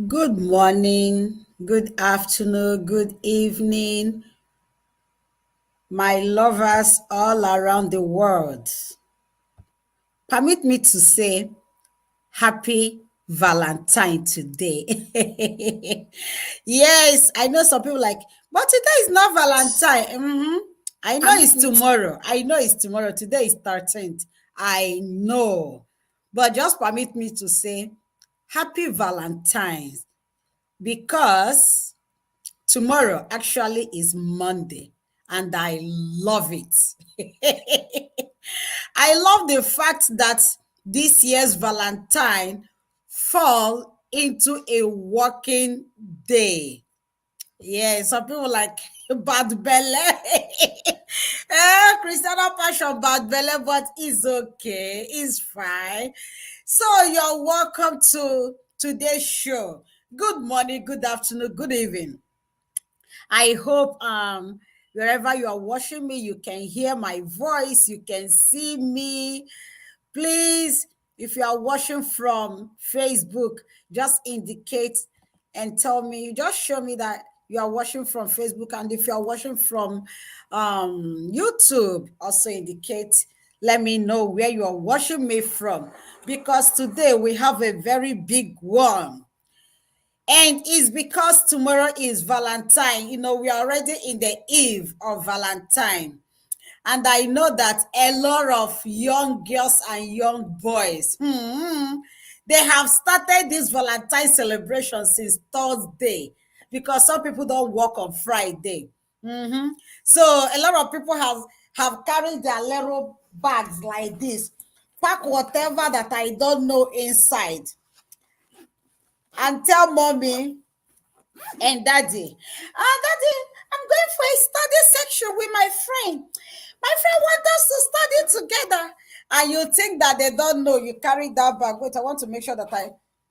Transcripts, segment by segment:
Good morning, good afternoon, good evening, my lovers all around the world. Permit me to say happy Valentine today. Yes, I know some people like, but today is not Valentine. I know it's tomorrow. I know it's tomorrow. Today is 13th. I know. But just permit me to say happy Valentine's because tomorrow actually is Monday, and I love it. I love the fact that this year's Valentine fall into a working day. Yeah, some people like bad belly. Christiana passion bad belly, but it's okay. It's fine. So you're welcome to today's show. Good morning, good afternoon, good evening. I hope wherever you are watching me, you can hear my voice, you can see me. Please, if you are watching from Facebook, just indicate and tell me, just show me that you are watching from Facebook. And if you are watching from YouTube, also indicate, let me know where you are watching me from. Because today we have a very big one. And it's because tomorrow is Valentine. We are already in the eve of Valentine. And I know that a lot of young girls and young boys, they have started this Valentine celebration since Thursday because some people don't work on Friday. So a lot of people have carried their little bags like this, pack whatever that I don't know inside, and tell mommy and daddy, daddy, I'm going for a study section with my friend. My friend wants us to study together. And you think that they don't know you carry that bag. Wait, I want to make sure that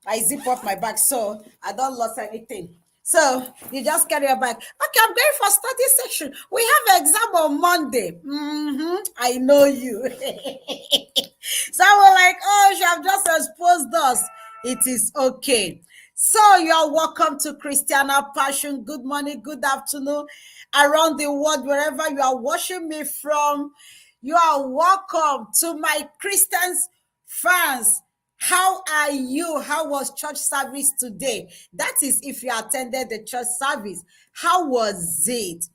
I zip up my bag so I don't lose anything. So you just carry your bag. Okay, I'm going for study section. We have exam on Monday. I know you. So we're like, oh, she have just exposed us. It is okay. So you're welcome to Christiana Passion. Good morning, good afternoon, around the world, wherever you are watching me from. You are welcome to my Christians fans. How are you? How was church service today? That is, if you attended the church service. How was it?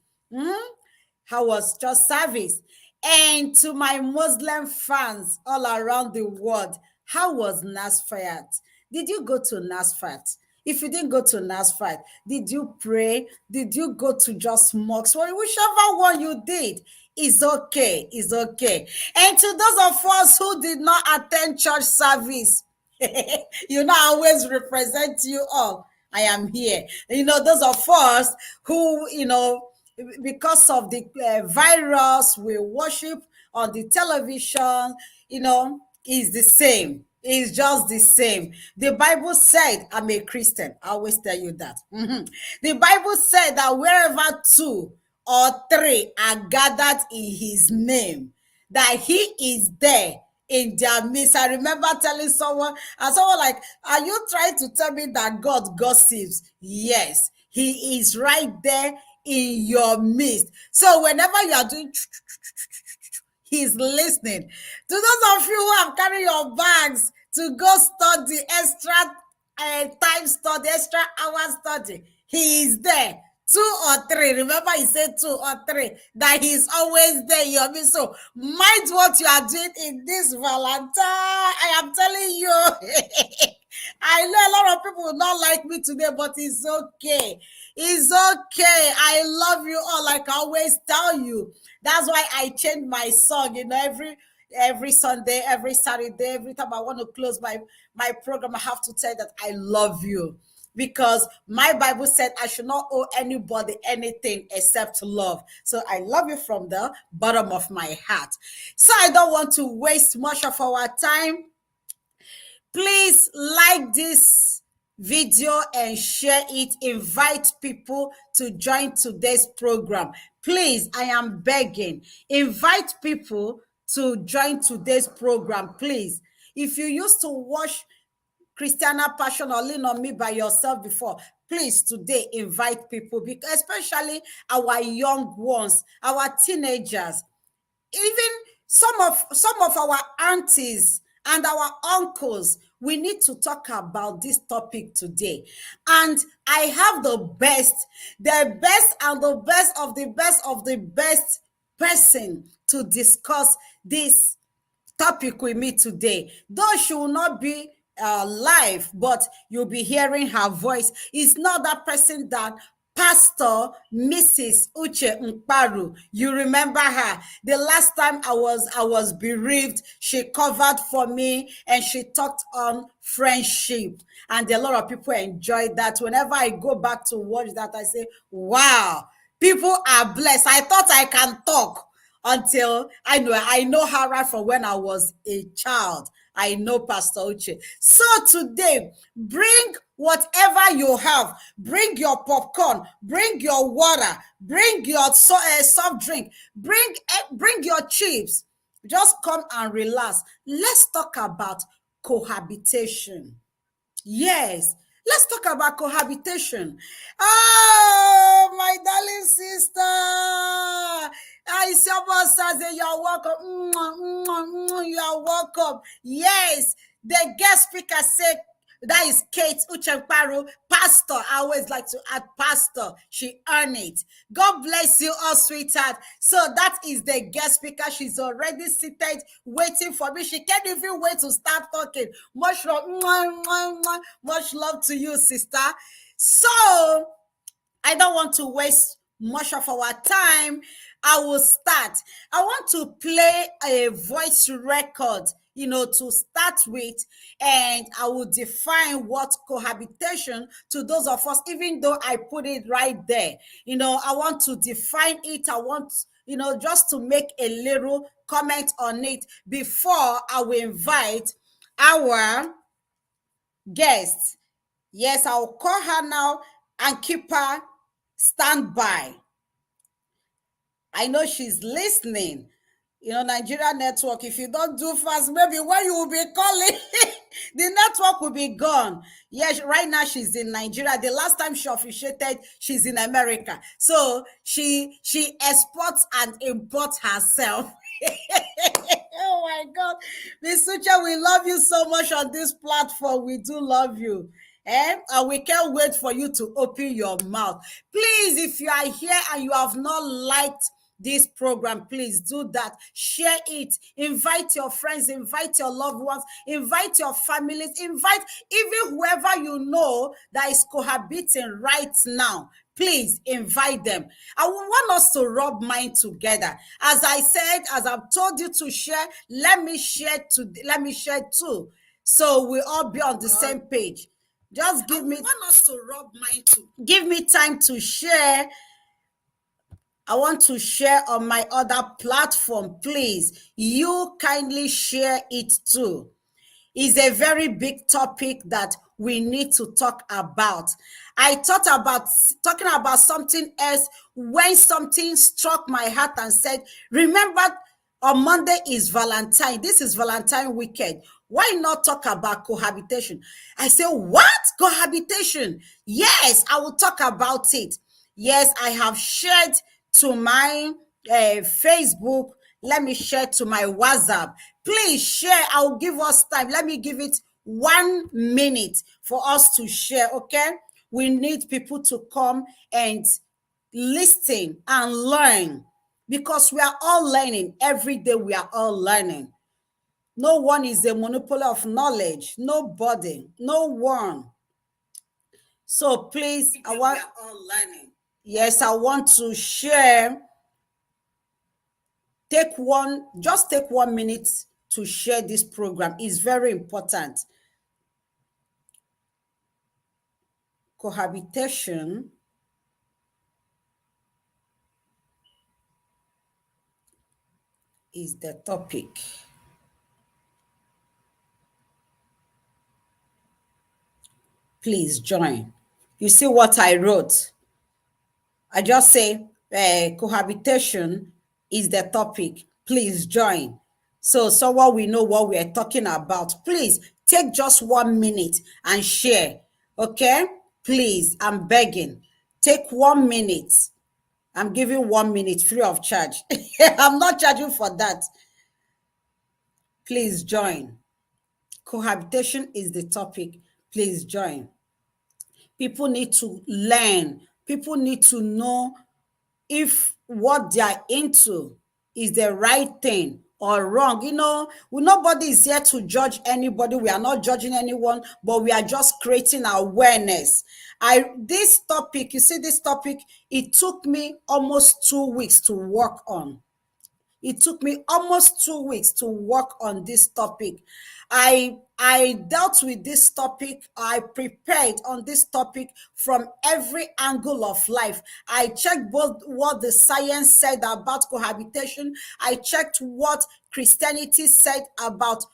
How was church service? And to my Muslim fans all around the world, how was Nasfat? Did you go to Nasfat? If you didn't go to Nasfat, did you pray? Did you go to just mosques? Well, whichever one you did, is okay. It's okay. And to those of us who did not attend church service, I always represent you all. I am here. Those of us who, because of the virus, we worship on the television, is the same. It's just the same. The Bible said, I'm a Christian. I always tell you that. The Bible said that wherever two or three are gathered in his name, that he is there in their midst. I remember telling someone, and someone like, are you trying to tell me that God gossips? Yes, he is right there in your midst. So whenever you are doing, he's listening. To those of you who have carried your bags to go study extra time study, extra hour study, he is there. Two or three. Remember, he said two or three. That he's always there. You mean, so mind what you are doing in this Valentine. I am telling you. I know a lot of people will not like me today, but it's okay. It's okay. I love you all, like I always tell you. That's why I change my song. Every Sunday, every Saturday, every time I want to close my program, I have to tell that I love you. Because my Bible said I should not owe anybody anything except love. So I love you from the bottom of my heart. So I don't want to waste much of our time. Please like this video and share it. Invite people to join today's program. Please, I am begging. Invite people to join today's program, please. If you used to watch Christiana Passion or Lean on Me by Yourself before, please today invite people, because especially our young ones, our teenagers, even some of our aunties and our uncles. We need to talk about this topic today. And I have the best and the best of the best of the best person to discuss this topic with me today. Though she will not be live, but you'll be hearing her voice. It's not that person that Pastor Mrs. Uche Nkparu. You remember her. The last time I was bereaved, she covered for me and she talked on friendship. And a lot of people enjoyed that. Whenever I go back to watch that, I say, wow, people are blessed. I thought I can talk until I know her right from when I was a child. I know Pastor Uche. So today, bring whatever you have. Bring your popcorn. Bring your water. Bring your soft drink. Bring your chips. Just come and relax. Let's talk about cohabitation. Yes, let's talk about cohabitation. Oh, my darling sister. I someone says you're welcome. You're welcome. Yes, the guest speaker said that is Kate Uchenparu, pastor. I always like to add pastor. She earned it. God bless you all, sweetheart. So that is the guest speaker. She's already seated, waiting for me. She can't even wait to start talking. Much love, much love to you, sister. So I don't want to waste much of our time. I will start. I want to play a voice record, to start with, and I will define what cohabitation to those of us, even though I put it right there. I want to define it. I want, just to make a little comment on it before I will invite our guest. Yes, I'll call her now and keep her standby. I know she's listening. Nigeria network, if you don't do fast, maybe when you will be calling, the network will be gone. Yes, right now she's in Nigeria. The last time she officiated, she's in America. So she exports and imports herself. Oh my God. Miss Sucha, we love you so much on this platform. We do love you. And we can't wait for you to open your mouth. Please, if you are here and you have not liked this program, please do that. Share it. Invite your friends, invite your loved ones, invite your families, invite even whoever you know that is cohabiting right now. Please invite them. I want us to rub mind together. As I said, as I've told you to share, let me share too. So we all be on the same page. Just give me time to share. I want to share on my other platform. Please, you kindly share it too. It's a very big topic that we need to talk about. I thought about talking about something else when something struck my heart and said, remember, on Monday is Valentine. This is Valentine weekend. Why not talk about cohabitation? I say, what? Cohabitation? Yes, I will talk about it. Yes, I have shared to my Facebook. Let me share to my WhatsApp. Please share. I'll give us time. Let me give it 1 minute for us to share, okay? We need people to come and listen and learn, because we are all learning. Every day we are all learning. No one is a monopoly of knowledge. Nobody. No one. So please, we are all learning. Yes, I want to share. Just take 1 minute to share this program. It's very important. Cohabitation is the topic. Please join. You see what I wrote? I just say cohabitation is the topic. Please join. So someone will know what we are talking about. Please Take just 1 minute and share. Okay? Please, I'm begging. Take 1 minute. I'm giving 1 minute free of charge. I'm not charging for that. Please join. Cohabitation is the topic. Please join. People need to learn. People need to know if what they are into is the right thing or wrong. Nobody is here to judge anybody. We are not judging anyone, but we are just creating awareness. This topic, you see, this topic, it took me almost 2 weeks to work on. It took me almost 2 weeks to work on this topic. I dealt with this topic. I prepared on this topic from every angle of life. I checked both what the science said about cohabitation. I checked what Christianity said about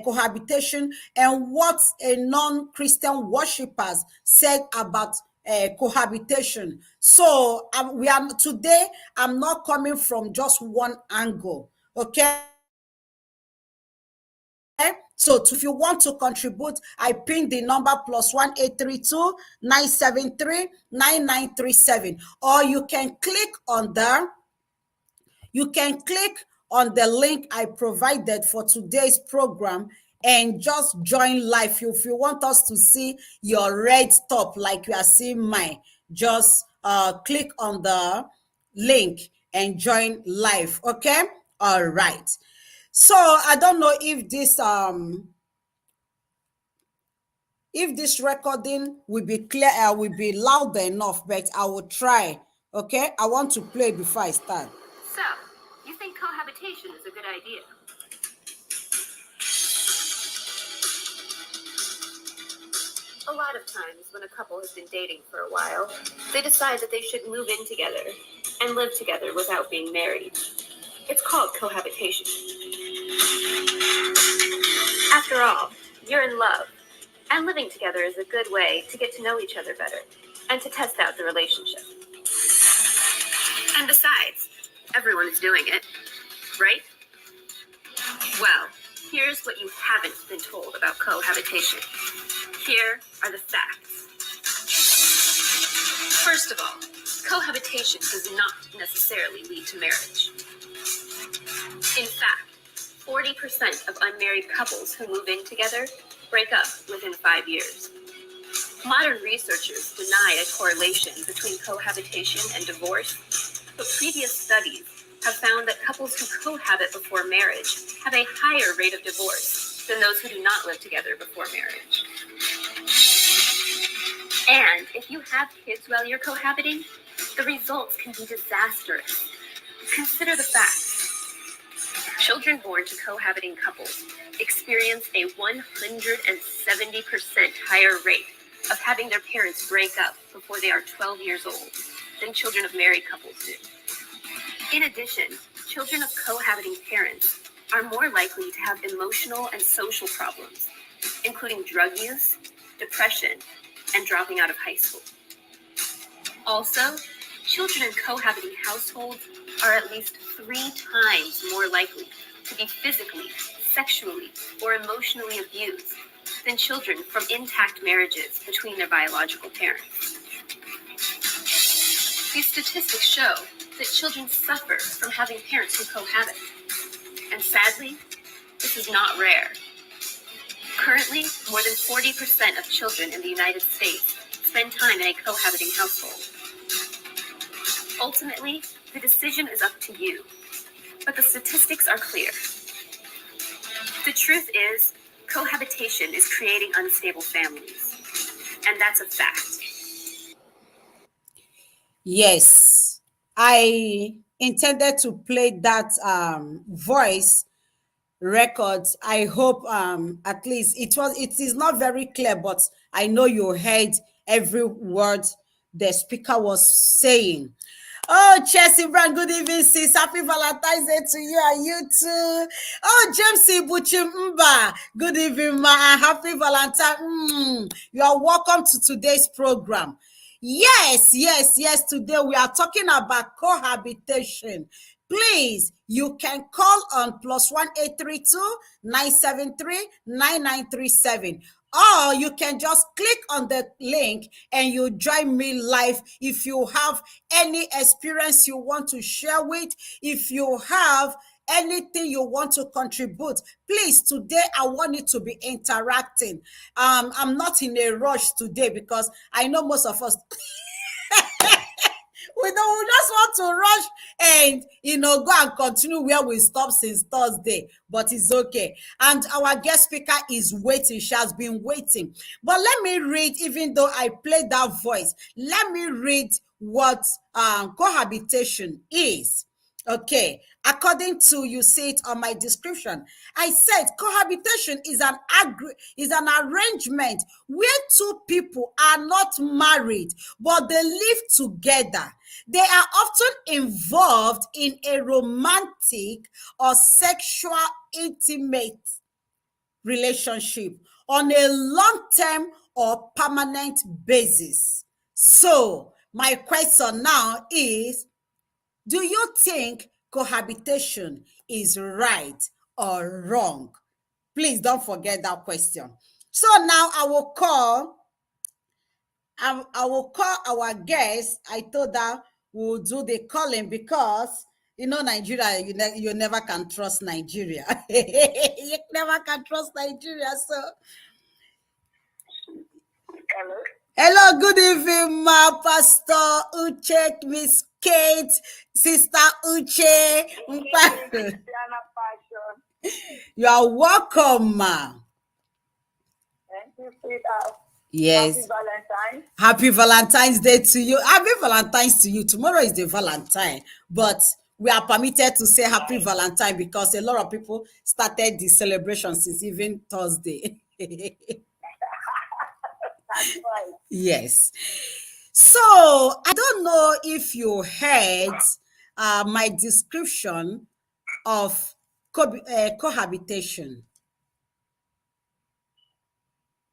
cohabitation, and what a non-Christian worshippers said about cohabitation. So we are today. I'm not coming from just one angle. Okay. So if you want to contribute, I pin the number +1-832-973-9937, or you can click on the link I provided for today's program and just join live. If you want us to see your red top like you are seeing mine, just click on the link and join live. Okay. All right. So I don't know if this recording will be clear, will be loud enough, but I will try. Okay. I want to play before I start. So, you think cohabitation is a good idea? A lot of times when a couple has been dating for a while, they decide that they should move in together and live together without being married. It's called cohabitation. After all, you're in love, and living together is a good way to get to know each other better and to test out the relationship. And besides, everyone is doing it, right? Well, here's what you haven't been told about cohabitation. Here are the facts. First of all, cohabitation does not necessarily lead to marriage. In fact, 40% of unmarried couples who move in together break up within 5 years. Modern researchers deny a correlation between cohabitation and divorce, but previous studies have found that couples who cohabit before marriage have a higher rate of divorce than those who do not live together before marriage. And if you have kids while you're cohabiting, the results can be disastrous. Consider the facts. Children born to cohabiting couples experience a 170% higher rate of having their parents break up before they are 12 years old than children of married couples do. In addition, children of cohabiting parents are more likely to have emotional and social problems, including drug use, depression, and dropping out of high school. Also, children in cohabiting households are at least 3 times more likely to be physically, sexually, or emotionally abused than children from intact marriages between their biological parents. These statistics show that children suffer from having parents who cohabit. And sadly, this is not rare. Currently, more than 40% of children in the United States spend time in a cohabiting household. Ultimately, the decision is up to you, but the statistics are clear. The truth is, cohabitation is creating unstable families, and that's a fact. Yes, I intended to play that voice records. I hope at least it is not very clear, but I know you heard every word the speaker was saying. Oh, Chelsea Brown, good evening, sis. Happy Valentine's Day to you and you too. Oh, James Buchimba, good evening, ma. Happy Valentine. You are welcome to today's program. Yes. Today we are talking about cohabitation. please, you can call on +1-832-973-9937. Or you can just click on the link and you join me live. If you have any experience you want to share with, if you have anything you want to contribute, please, today I want you to be interacting. I'm not in a rush today because I know most of us we just want to rush and go and continue where we stopped since Thursday, but it's okay. And our guest speaker is waiting. She has been waiting. But let me read, even though I played that voice, let me read what cohabitation is. Okay, according to, you see it on my description, I said cohabitation is an arrangement where two people are not married but they live together. They are often involved in a romantic or sexual intimate relationship on a long-term or permanent basis. So, my question now is, do you think cohabitation is right or wrong? Please don't forget that question. So now I will call our guest. I told her we'll do the calling because Nigeria, you never can trust Nigeria. You never can trust Nigeria. So hello, good evening, ma, Pastor Uche, Miss Kate, Sister Uche. You are welcome, ma. Thank you, sweetheart. Yes. Happy Valentine's. Happy Valentine's Day to you. Happy Valentine's to you. Tomorrow is the Valentine, but we are permitted to say happy Valentine because a lot of people started the celebration since even Thursday. That's right. Yes. So I don't know if you heard my description of cohabitation.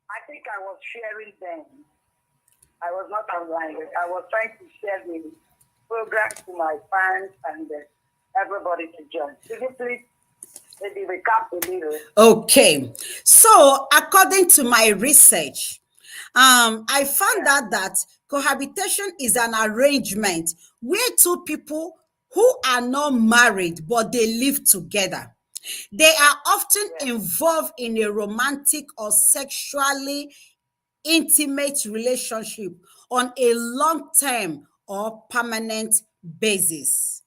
I think I was sharing them. I was not online. I was trying to share the program to my fans and everybody to join. Could you please maybe recap a little? Okay. So according to my research, I found out that cohabitation is an arrangement where two people who are not married but they live together. They are often involved in a romantic or sexually intimate relationship on a long-term or permanent basis.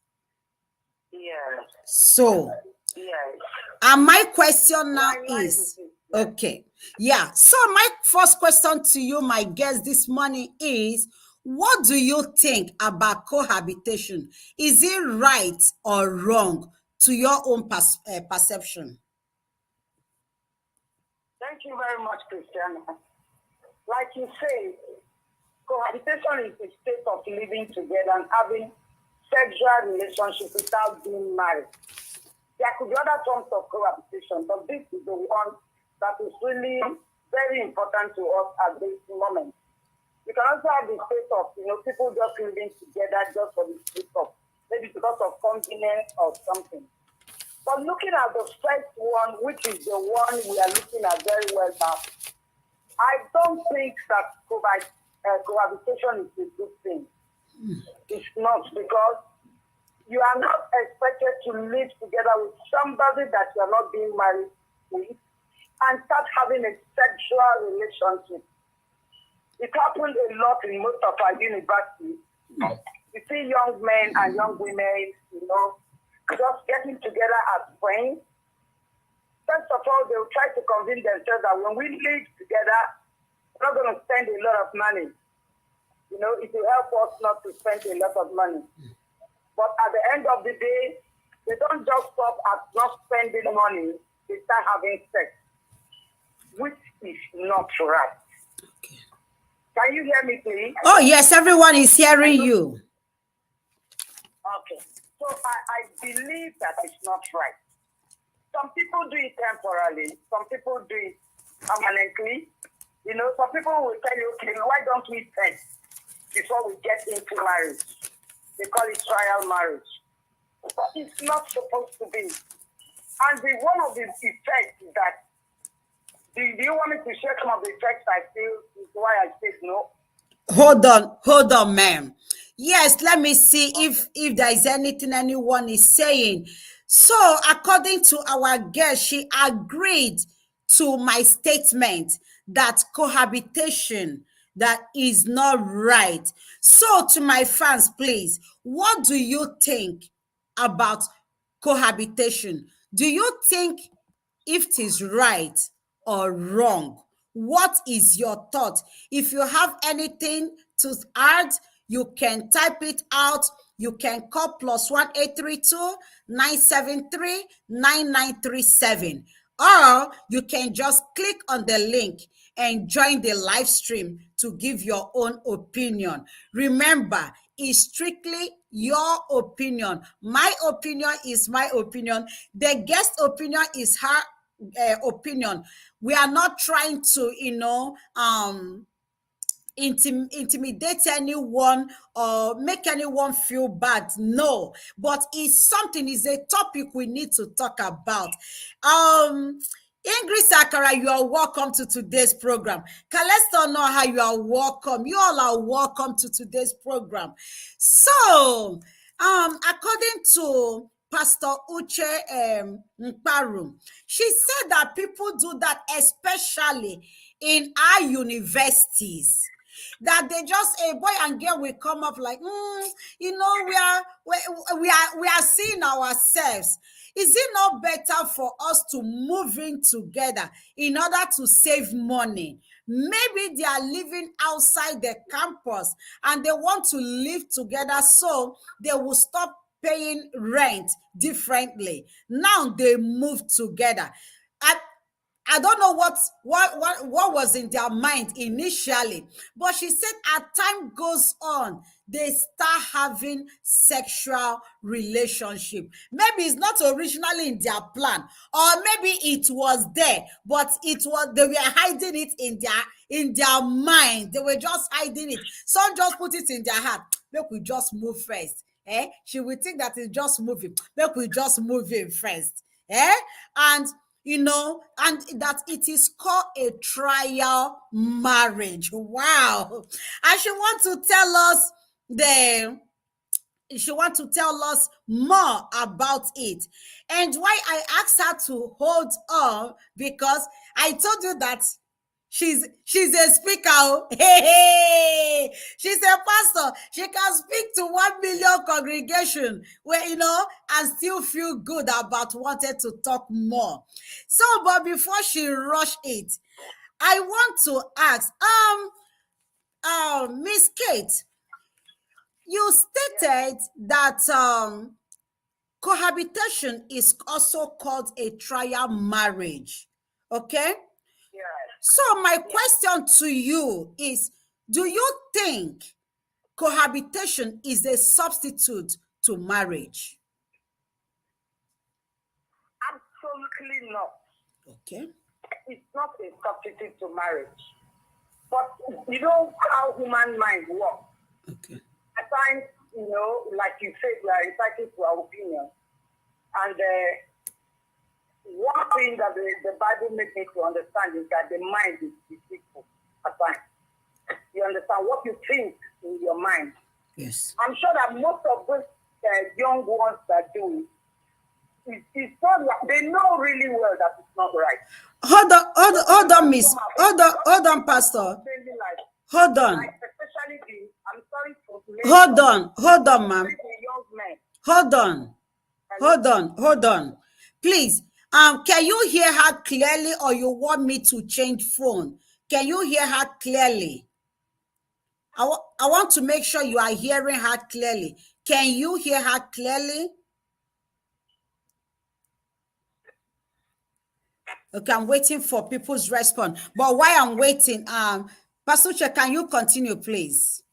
Yes. So, Yes. and my question now is, okay, yeah. So my first question to you, my guest this morning is, what do you think about cohabitation? Is it right or wrong to your own perception? Thank you very much, Christiana. Like you say, cohabitation is the state of living together and having sexual relationship without being married. There could be other forms of cohabitation, but this is the one that is really very important to us at this moment. You can also have the state of, people just living together just for the sake of, maybe because of convenience or something. But looking at the first one, which is the one we are looking at very well now, I don't think that cohabitation is a good thing. It's not, because you are not expected to live together with somebody that you are not being married with and start having a sexual relationship. It happens a lot in most of our universities. You see young men and young women, just getting together as friends. First of all, they will try to convince themselves that when we live together, we're not going to spend a lot of money. It will help us not to spend a lot of money. But at the end of the day, they don't just stop at not spending money, they start having sex, which is not right. Okay. Can you hear me, please? Oh, yes, everyone is hearing you. Okay. So I believe that it's not right. Some people do it temporarily. Some people do it permanently. Some people will tell you, okay, why don't we sex before we get into marriage? They call it trial marriage. But it's not supposed to be. And one of the effects is that, do you want me to share some of the effects I feel is why I said no? Hold on, ma'am. Yes, let me see if there is anything anyone is saying. So, according to our guest, she agreed to my statement that cohabitation that is not right. So, to my fans, please, what do you think about cohabitation? Do you think if it is right or wrong? What is your thought? If you have anything to add, you can type it out. You can call +1 832 973 9937, or you can just click on the link and join the live stream to give your own opinion. Remember, it's strictly your opinion. My opinion is my opinion. The guest opinion is her opinion. We are not trying to, intimidate anyone or make anyone feel bad. No, but it's something, is a topic we need to talk about. Ingrid Sakara, you are welcome to today's program. Calesta Noha, you are welcome. You all are welcome to today's program. So, according to Pastor Uche Mkparu, she said that people do that, especially in our universities, that they just, a boy and girl will come up like, we are seeing ourselves. Is it not better for us to move in together in order to save money? Maybe they are living outside the campus and they want to live together, so they will stop paying rent differently. Now they move together. I don't know what was in their mind initially, but she said as time goes on, they start having sexual relationship. Maybe it's not originally in their plan, or maybe it was there, but they were hiding it in their mind. They were just hiding it. Some just put it in their heart. Make we just move first. She will think that it's just moving. Make we just move in first. And and that it is called a trial marriage. Wow. And she want to tell us more about it. And why I asked her to hold on, because I told you that she's a speaker. Hey, she's a pastor. She can speak to 1 million congregation where, and still feel good about wanting to talk more. So, but before she rush it, I want to ask, Miss Kate, you stated that cohabitation is also called a trial marriage. Okay? So my question to you is, do you think cohabitation is a substitute to marriage? Absolutely not. Okay. It's not a substitute to marriage. But you know how human mind works. Okay. At times, like you said, we are entitled to our opinion. And one thing that the Bible makes me to understand is that the mind is deceitful at times. You understand what you think in your mind. Yes. I'm sure that most of those young ones that do it, it's not like, they know really well that it's not right. Hold on, Miss. Hold on, Pastor. Hold on. Especially I'm sorry for Hold on, ma'am. Hold on. Please, can you hear her clearly, or you want me to change phone? Can you hear her clearly? I want to make sure you are hearing her clearly. Can you hear her clearly? Okay, I'm waiting for people's response. But while I'm waiting, Pastor Uche, can you continue, please?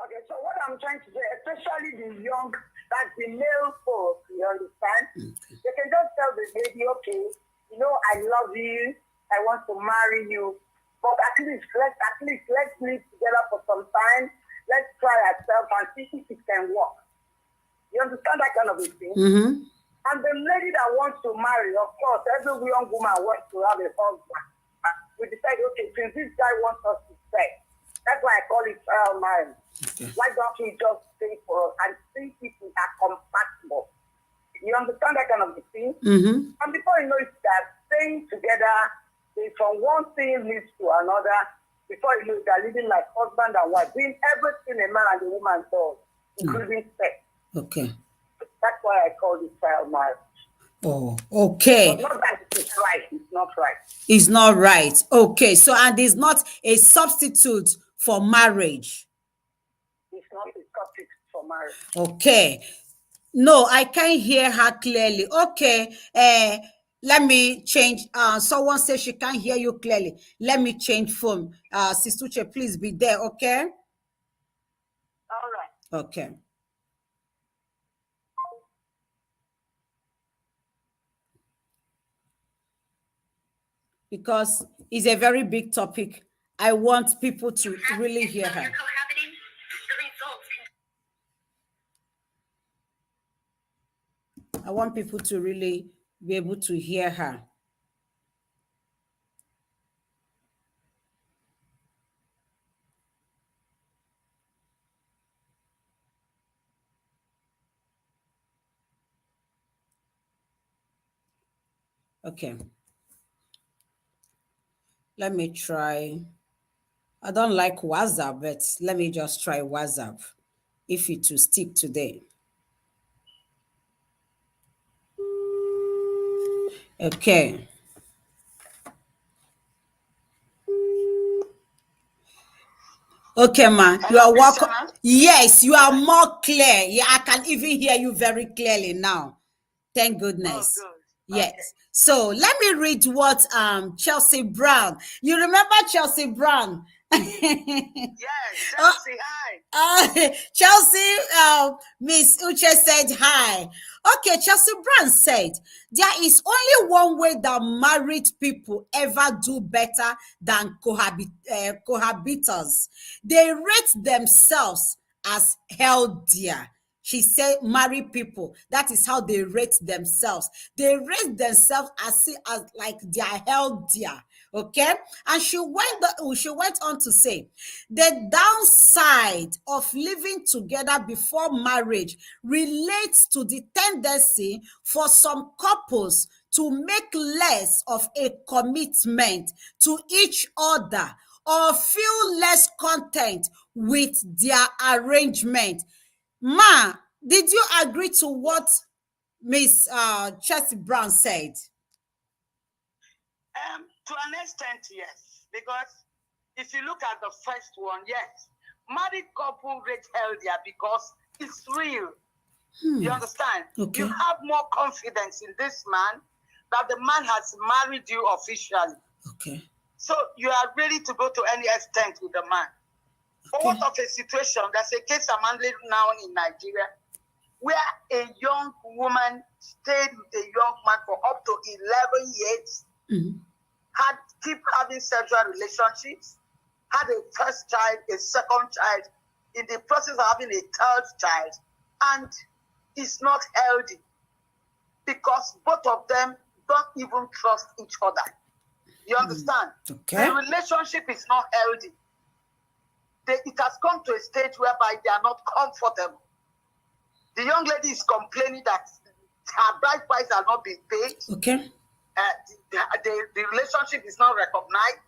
Okay, so what I'm trying to say, especially the young, that's the male folk, you understand? Okay. They can just tell the lady, okay, I love you, I want to marry you, but at least let's live together for some time. Let's try ourselves and see if it can work. You understand that kind of a thing? Mm-hmm. And the lady that wants to marry, of course, every young woman wants to have a husband. We decide, okay, since this guy wants us to stay, that's why I call it trial marriage. Okay. Why don't we just stay for us and see if we are compatible? You understand that kind of thing? Mm-hmm. And before you know it, that staying together, from one thing leads to another. Before you know it, they're living like husband and wife, doing everything a man and a woman does, including sex. Okay. That's why I call it child marriage. Oh, okay. But not that it's right. It's not right. It's not right. Okay. So, and it's not a substitute for marriage. It's not a substitute for marriage. Okay. No, I can't hear her clearly. Okay. Let me change. Someone says she can't hear you clearly. Let me change phone. Sistuche, please be there. Okay. All right. Okay. Because it's a very big topic. I want people to really hear her. I want people to really be able to hear her. Okay. Let me try. I don't like WhatsApp, but let me just try WhatsApp if it will stick today. Okay. Okay, ma. You are welcome. Yes, you are more clear. Yeah, I can even hear you very clearly now. Thank goodness. Oh, good. Yes. Okay. So let me read what Chelsea Brown. You remember Chelsea Brown? Yes, Chelsea, hi. Chelsea, Miss Uche said hi. Okay, Chelsea Brown said, there is only one way that married people ever do better than cohabitants. They rate themselves as healthier. She said, married people, that is how they rate themselves. They rate themselves as like they are healthier. Okay. And she went on to say, the downside of living together before marriage relates to the tendency for some couples to make less of a commitment to each other or feel less content with their arrangement. Ma, did you agree to what Miss Chelsea Brown said? To an extent, yes. Because if you look at the first one, yes. Married couple rate healthier because it's real. You understand? Okay. You have more confidence in this man that the man has married you officially. Okay. So you are ready to go to any extent with the man. But what of a situation? There's a case I'm handling now in Nigeria where a young woman stayed with a young man for up to 11 years, keep having sexual relationships, had a first child, a second child, in the process of having a third child, and is not healthy because both of them don't even trust each other. You understand? Okay. The relationship is not healthy. It has come to a stage whereby they are not comfortable. The young lady is complaining that her bride price has not been paid. Okay. The relationship is not recognized.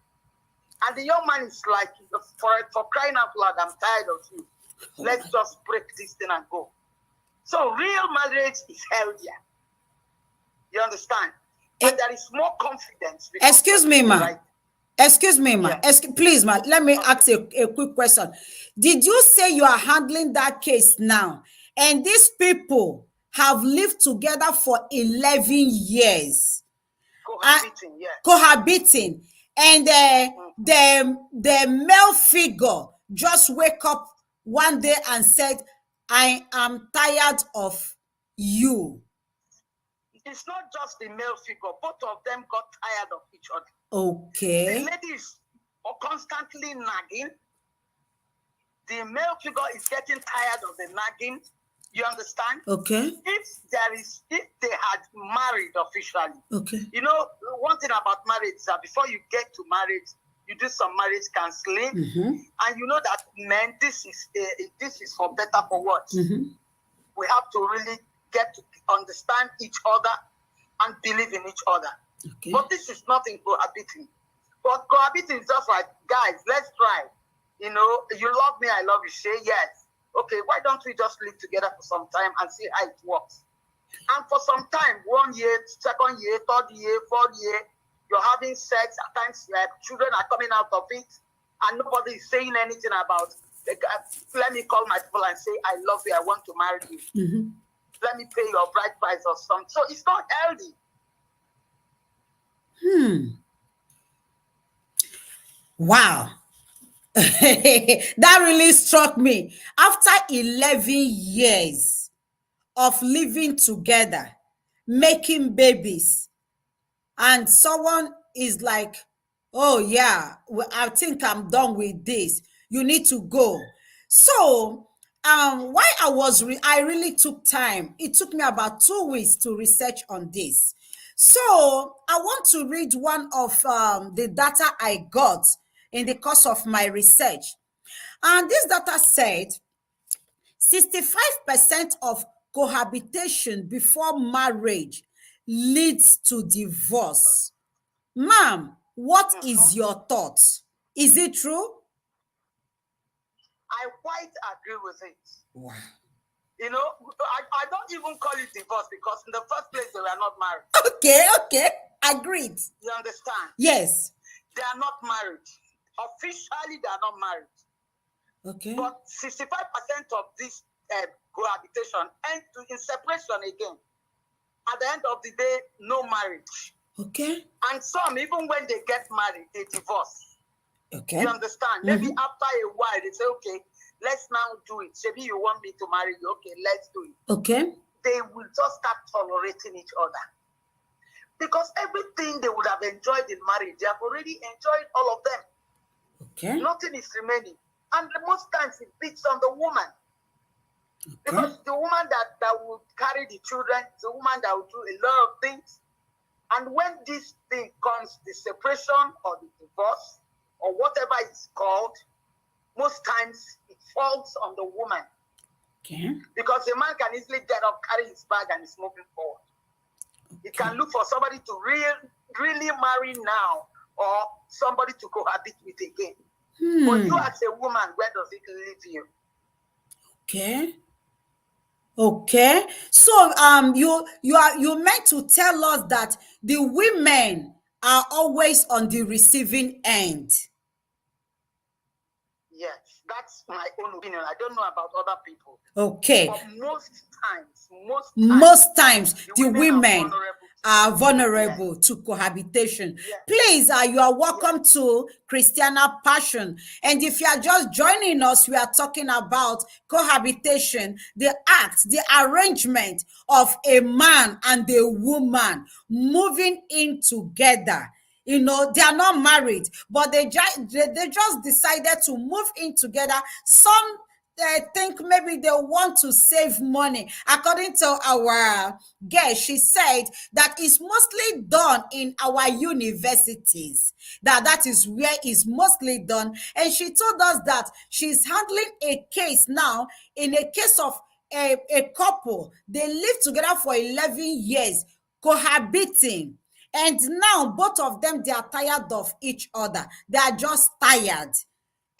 And the young man is like, for crying out loud, I'm tired of you. Let's just break this thing and go. So real marriage is healthier. You understand? And there is more confidence. Excuse me, ma. Right? Excuse me, ma. Yeah. Please, ma. Let me ask a quick question. Did you say you are handling that case now? And these people have lived together for 11 years. Cohabiting, yes. Cohabiting. And the male figure just wake up one day and said, I am tired of you. It's not just the male figure. Both of them got tired of each other. Okay. The ladies are constantly nagging. The male figure is getting tired of the nagging. You understand? Okay. If they had married officially, Okay. you know, one thing about marriage is that before you get to marriage, you do some marriage counseling, and you know that men, this is for better for worse. We have to really get to understand each other and believe in each other. Okay. But this is nothing cohabiting. But cohabiting is just like, guys, let's try. You know, you love me, I love you. Say yes. Okay, why don't we just live together for some time and see how it works? And for some time, 1 year, second year, third year, fourth year, you're having sex, at times children are coming out of it, and nobody is saying anything about, let me call my people and say, I love you, I want to marry you. Let me pay your bride price or something. So it's not healthy. Wow. That really struck me. After 11 years of living together, making babies, and someone is like, oh yeah, well, I think I'm done with this, you need to go. So why I really took time. It took me about 2 weeks to research on this. So I want to read one of the data I got in the course of my research. And this data said 65% of cohabitation before marriage leads to divorce. Ma'am, what is your thought? Is it true? I quite agree with it. Wow. You know, I don't even call it divorce because in the first place they were not married. Okay. Agreed. You understand? Yes. They are not married. Officially, they are not married. Okay. But 65% of this cohabitation end in separation again. At the end of the day, no marriage. Okay. And some, even when they get married, they divorce. Okay. You understand? Maybe after a while, they say, okay, let's now do it. Maybe you want me to marry you. Okay, let's do it. Okay. They will just start tolerating each other. Because everything they would have enjoyed in marriage, they have already enjoyed all of them. Okay. Nothing is remaining. And most times it beats on the woman. Okay. Because the woman that will carry the children, the woman that will do a lot of things. And when this thing comes, the separation or the divorce, or whatever it's called, most times it falls on the woman. Okay. Because a man can easily get up, carry his bag, and is moving forward. Okay. He can look for somebody to really marry now, or somebody to cohabit with again. But you as a woman, where does it leave you? Okay. Okay. So you meant to tell us that the women are always on the receiving end. Yes, that's my own opinion. I don't know about other people. Okay. But most times the women are vulnerable yes. to cohabitation. Yes. Please, you are welcome to Christiana Passion. And if you are just joining us, we are talking about cohabitation, the act, the arrangement of a man and a woman moving in together. You know, they are not married, but they just decided to move in together. Some think maybe they want to save money. According to our guest, she said that it's mostly done in our universities. That is where it's mostly done. And she told us that she's handling a case now, in a case of a couple. They lived together for 11 years, cohabiting. And now both of them, they are tired of each other. They are just tired.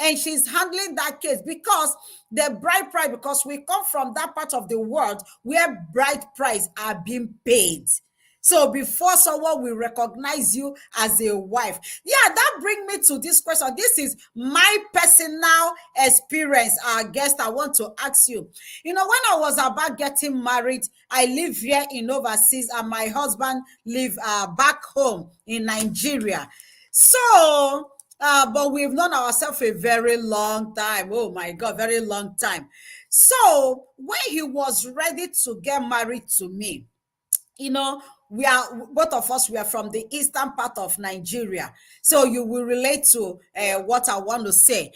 And she's handling that case because the bride price, because we come from that part of the world where bride price are being paid. So before someone will recognize you as a wife. Yeah, that brings me to this question. This is my personal experience, our guest. I want to ask you. You know, when I was about getting married, I live here in overseas and my husband live back home in Nigeria. So, but we've known ourselves a very long time. Oh my God, very long time. So when he was ready to get married to me, you know, we are both of us. We are from the eastern part of Nigeria, so you will relate to what I want to say.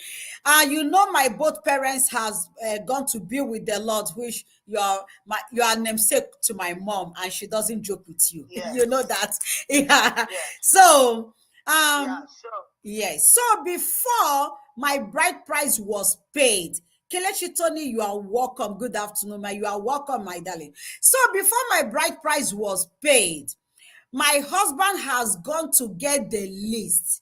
You know, my both parents has gone to be with the Lord, which you are namesake to my mom, and she doesn't joke with you. Yes. You know that, yeah. Yes. So, Yeah, sure. yes. So before my bride price was paid, Kelechi Tony, you are welcome. Good afternoon, my. You are welcome, my darling. So before my bride price was paid, my husband has gone to get the list.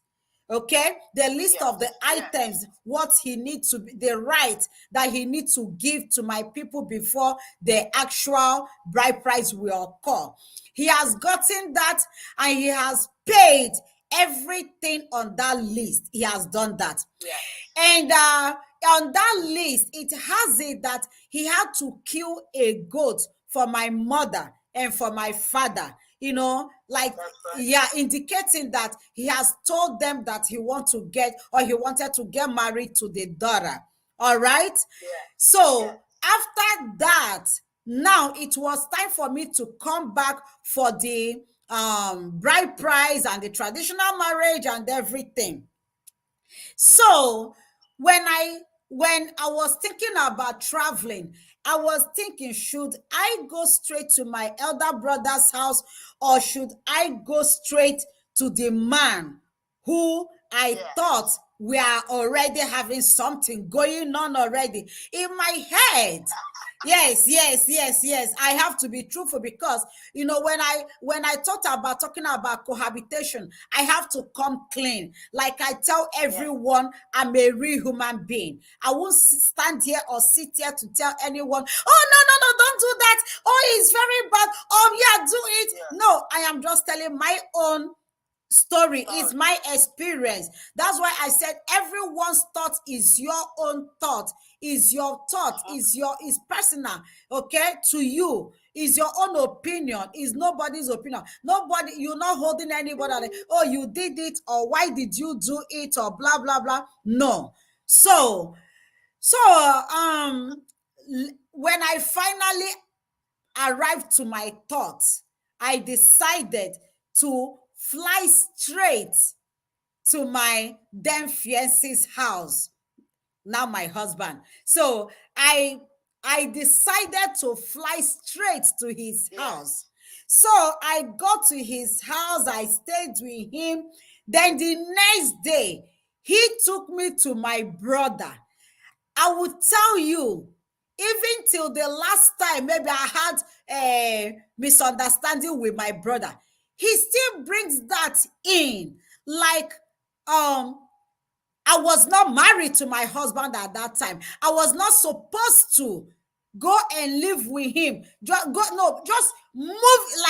Okay, the list Yes, of the yes. items, what he needs to be, the right that he needs to give to my people before the actual bride price will occur. He has gotten that, and he has paid everything on that list. He has done that. Yes. And on that list, it has it that he had to kill a goat for my mother and for my father. You know, like, That's right. yeah, indicating that he has told them that he wanted to get married to the daughter. All right. Yeah. So Yes. after that, now it was time for me to come back for the bride price and the traditional marriage and everything. So when I was thinking about traveling, I was thinking, should I go straight to my elder brother's house, or should I go straight to the man who I Yes. thought we are already having something going on already in my head? Yes. I have to be truthful, because you know, when I talking about cohabitation, I have to come clean. Like I tell everyone, I'm a real human being. I won't stand here or sit here to tell anyone, oh no, don't do that. Oh, it's very bad. Yeah, do it. Yeah. No, I am just telling my own story, is my experience. That's why I said everyone's thought is your own thought, is your thought, is personal, okay, to you, is your own opinion, is nobody's opinion. Nobody, you're not holding anybody like, oh, you did it, or why did you do it, or blah blah blah. No. So when I finally arrived to my thoughts, I decided to fly straight to my then fiance's house, now my husband. So I decided to fly straight to his house. So I got to his house, I stayed with him. Then the next day, he took me to my brother. I would tell you, even till the last time, maybe I had a misunderstanding with my brother, he still brings that in. Like, I was not married to my husband at that time. I was not supposed to go and live with him. Just move,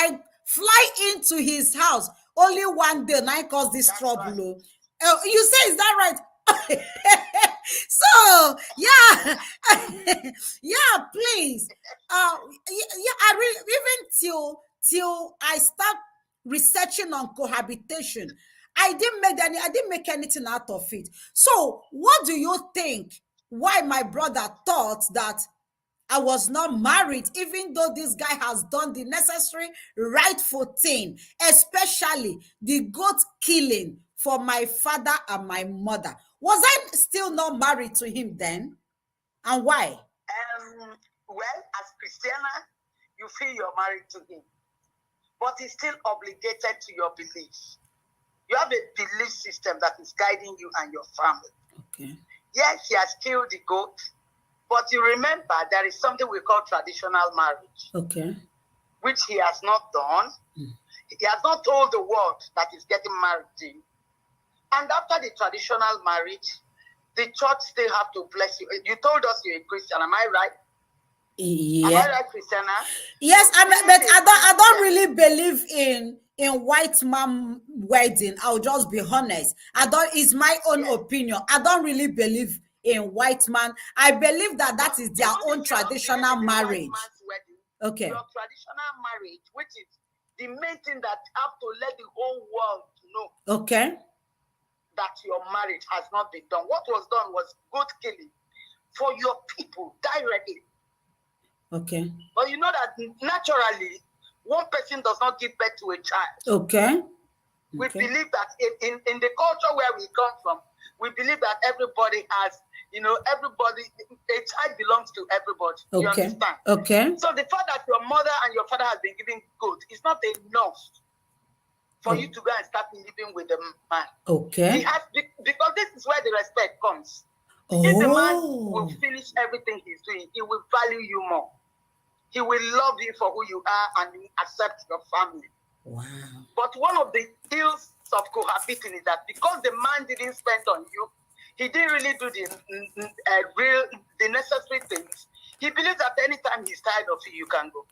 like fly into his house. Only one day, now cause this trouble. Right. You say, is that right? So yeah, yeah, please. I really, even till I start researching on cohabitation, I didn't make anything out of it. So what do you think? Why my brother thought that I was not married, even though this guy has done the necessary rightful thing, especially the goat killing for my father and my mother? Was I still not married to him then? And why? Well, as Christiana, you feel you're married to him, but he's still obligated to your beliefs. You have a belief system that is guiding you and your family. Okay. Yes, he has killed the goat, but you remember there is something we call traditional marriage. Okay. Which he has not done. He has not told the world that he's getting married to. And after the traditional marriage, the church still have to bless you. You told us you're a Christian, am I right? Yeah. Am I right, Christiana? Yes, but I don't really believe in white man wedding. I'll just be honest. It's my own opinion. I don't really believe in white man. I believe that is their own traditional marriage. Okay. Your traditional marriage, which is the main thing that have to let the whole world know. Okay. That your marriage has not been done. What was done was goat killing for your people directly. Okay. But you know that naturally, one person does not give birth to a child. Okay. We believe that in the culture where we come from, we believe that everybody has, everybody, a child belongs to everybody. You understand? Okay. So the fact that your mother and your father has been giving good is not enough for you to go and start living with the man. Okay. He has, because this is where the respect comes. If the man will finish everything he's doing, he will value you more. He will love you for who you are and accept your family. Wow. But one of the ills of cohabiting is that because the man didn't spend on you, he didn't really do the necessary things. He believes that anytime he's tired of you, you can go.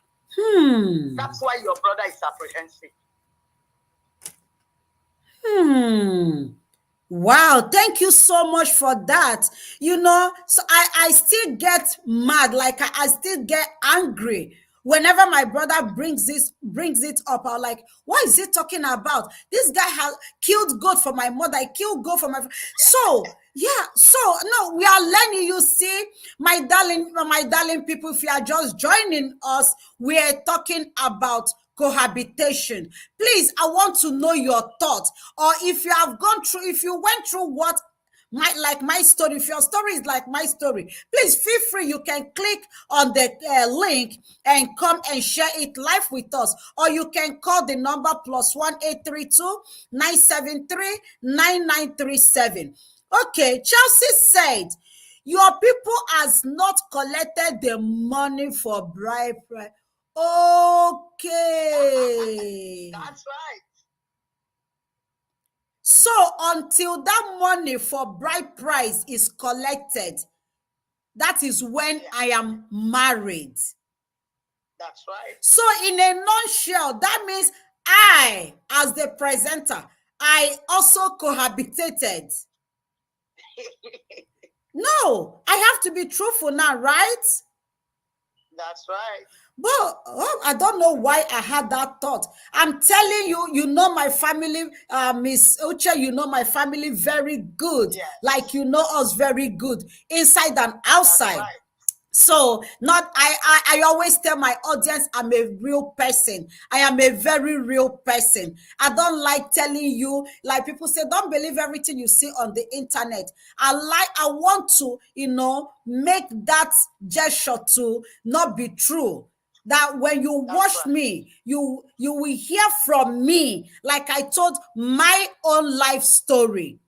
That's why your brother is apprehensive. Wow, thank you so much for that. So I still get mad, like I still get angry whenever my brother brings it up. I'm like, what is he talking about? This guy has killed goat for my mother. I killed goat for my. So no, we are learning. You see, my darling people, if you are just joining us, we are talking about cohabitation. Please, I want to know your thoughts, or if you went through what my story, if your story is like my story, please feel free. You can click on the link and come and share it live with us, or you can call the number +1 832 973 9937. Okay, Chelsea said, your people has not collected the money for bribe. Okay. That's right. So until that money for bride price is collected, that is when I am married. That's right. So in a nutshell, that means I, as the presenter, I also cohabitated. No, I have to be truthful now, right? That's right. But I don't know why I had that thought. I'm telling you, you know my family, Miss Uche, you know my family very good. Yes. Like you know us very good, inside and outside. That's right. So I always tell my audience I'm a real person. I am a very real person. I don't like telling you, like people say, don't believe everything you see on the internet. I want to, make that gesture to not be true. That when you watch me, you will hear from me, like I told my own life story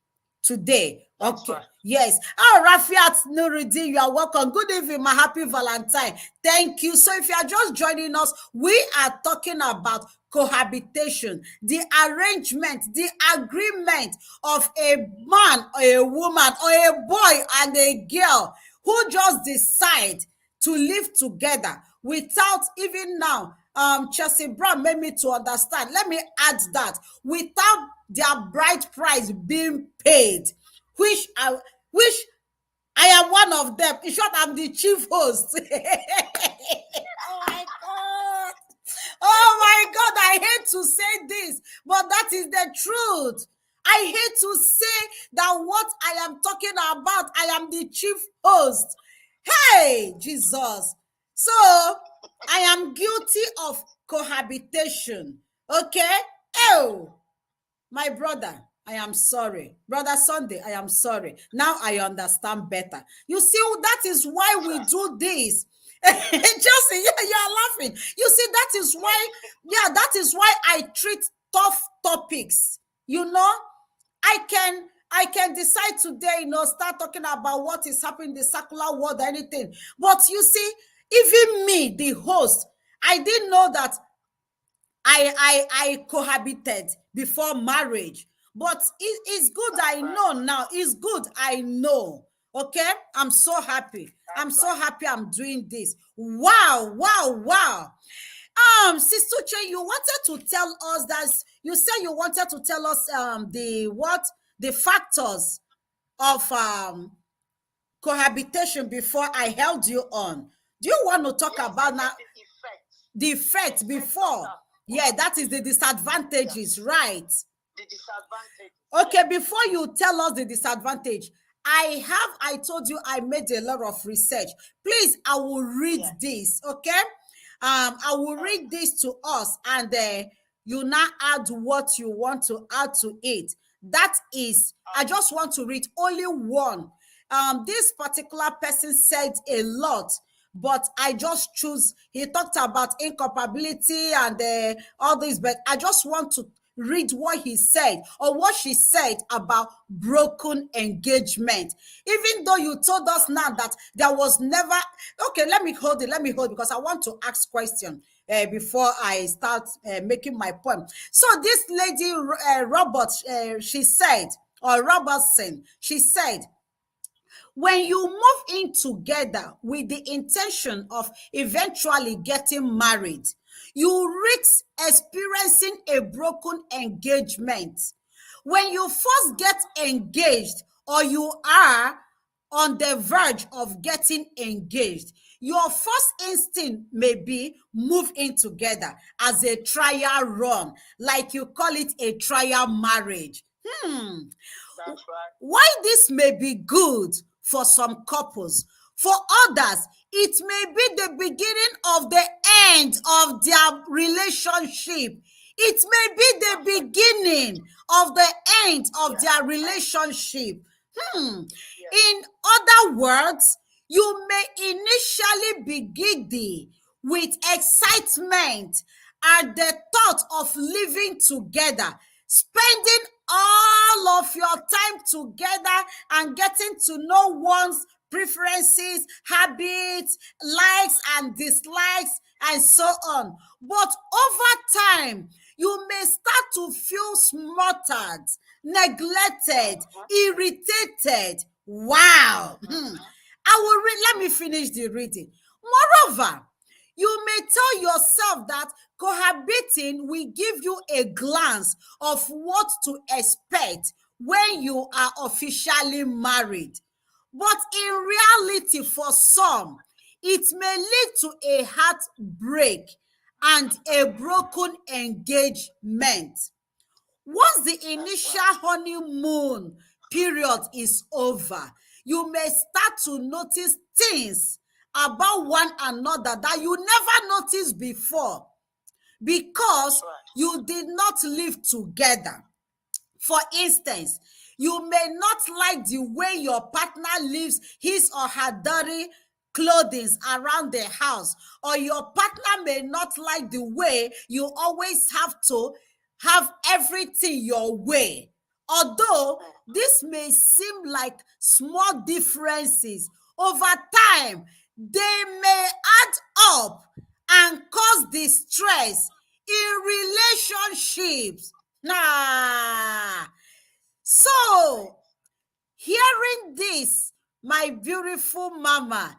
today. Okay. Right. Yes. Oh, Rafiat Nuruddin, you are welcome. Good evening, my happy Valentine. Thank you. So if you are just joining us, we are talking about cohabitation, the arrangement, the agreement of a man or a woman or a boy and a girl who just decide to live together without even now. Chelsea Brown made me to understand. Let me add that without their bride price being paid, which I am one of them. In short, I'm the chief host. Oh my God. Oh my God, I hate to say this, but that is the truth. I hate to say that what I am talking about, I am the chief host. Hey, Jesus. So, I am guilty of cohabitation. Okay? Oh, my brother, I am sorry. Brother Sunday, I am sorry. Now I understand better. You see, that is why we do this. Chelsea, yeah, you are laughing. You see, that is why I treat tough topics. I can decide today, start talking about what is happening in the secular world or anything. But you see, even me, the host, I didn't know that I cohabited before marriage. But it's good I know now. It's good I know. Okay? I'm so happy. I'm so happy I'm doing this. Wow. Sister Che, you wanted to tell us that you said you wanted to tell us the factors of cohabitation before I held you on. Do you want to talk about now the effect before? Yeah, that is the disadvantages, right? The disadvantage. Okay, before you tell us the disadvantage, I told you I made a lot of research. Please, I will read this, okay? I will read this to us, and you now add what you want to add to it. That is, I just want to read only one. This particular person said a lot, but I just choose. He talked about incompatibility and all this, but I just want to read what he said or what she said about broken engagement. Even though you told us now that there was never. Okay, let me hold it because I want to ask question before I start making my point. So this lady she said, or Robertson, she said, when you move in together with the intention of eventually getting married, you risk experiencing a broken engagement. When you first get engaged, or you are on the verge of getting engaged, your first instinct may be move in together as a trial run, like you call it a trial marriage. That's right. Why this may be good for some couples, for others, it may be the beginning of the end of their relationship. It may be the beginning of the end of their relationship. In other words, you may initially be giddy with excitement at the thought of living together, spending all of your time together and getting to know one's preferences, habits, likes and dislikes, and so on. But over time, you may start to feel smothered, neglected, irritated. Wow. Let me finish the reading. Moreover, you may tell yourself that cohabiting will give you a glance of what to expect when you are officially married. But in reality, for some, it may lead to a heartbreak and a broken engagement. Once the initial honeymoon period is over, you may start to notice things about one another that you never noticed before because you did not live together. For instance, you may not like the way your partner leaves his or her dirty clothing around the house, or your partner may not like the way you always have to have everything your way. Although this may seem like small differences, over time they may add up and cause distress in relationships. So, hearing this, my beautiful mama,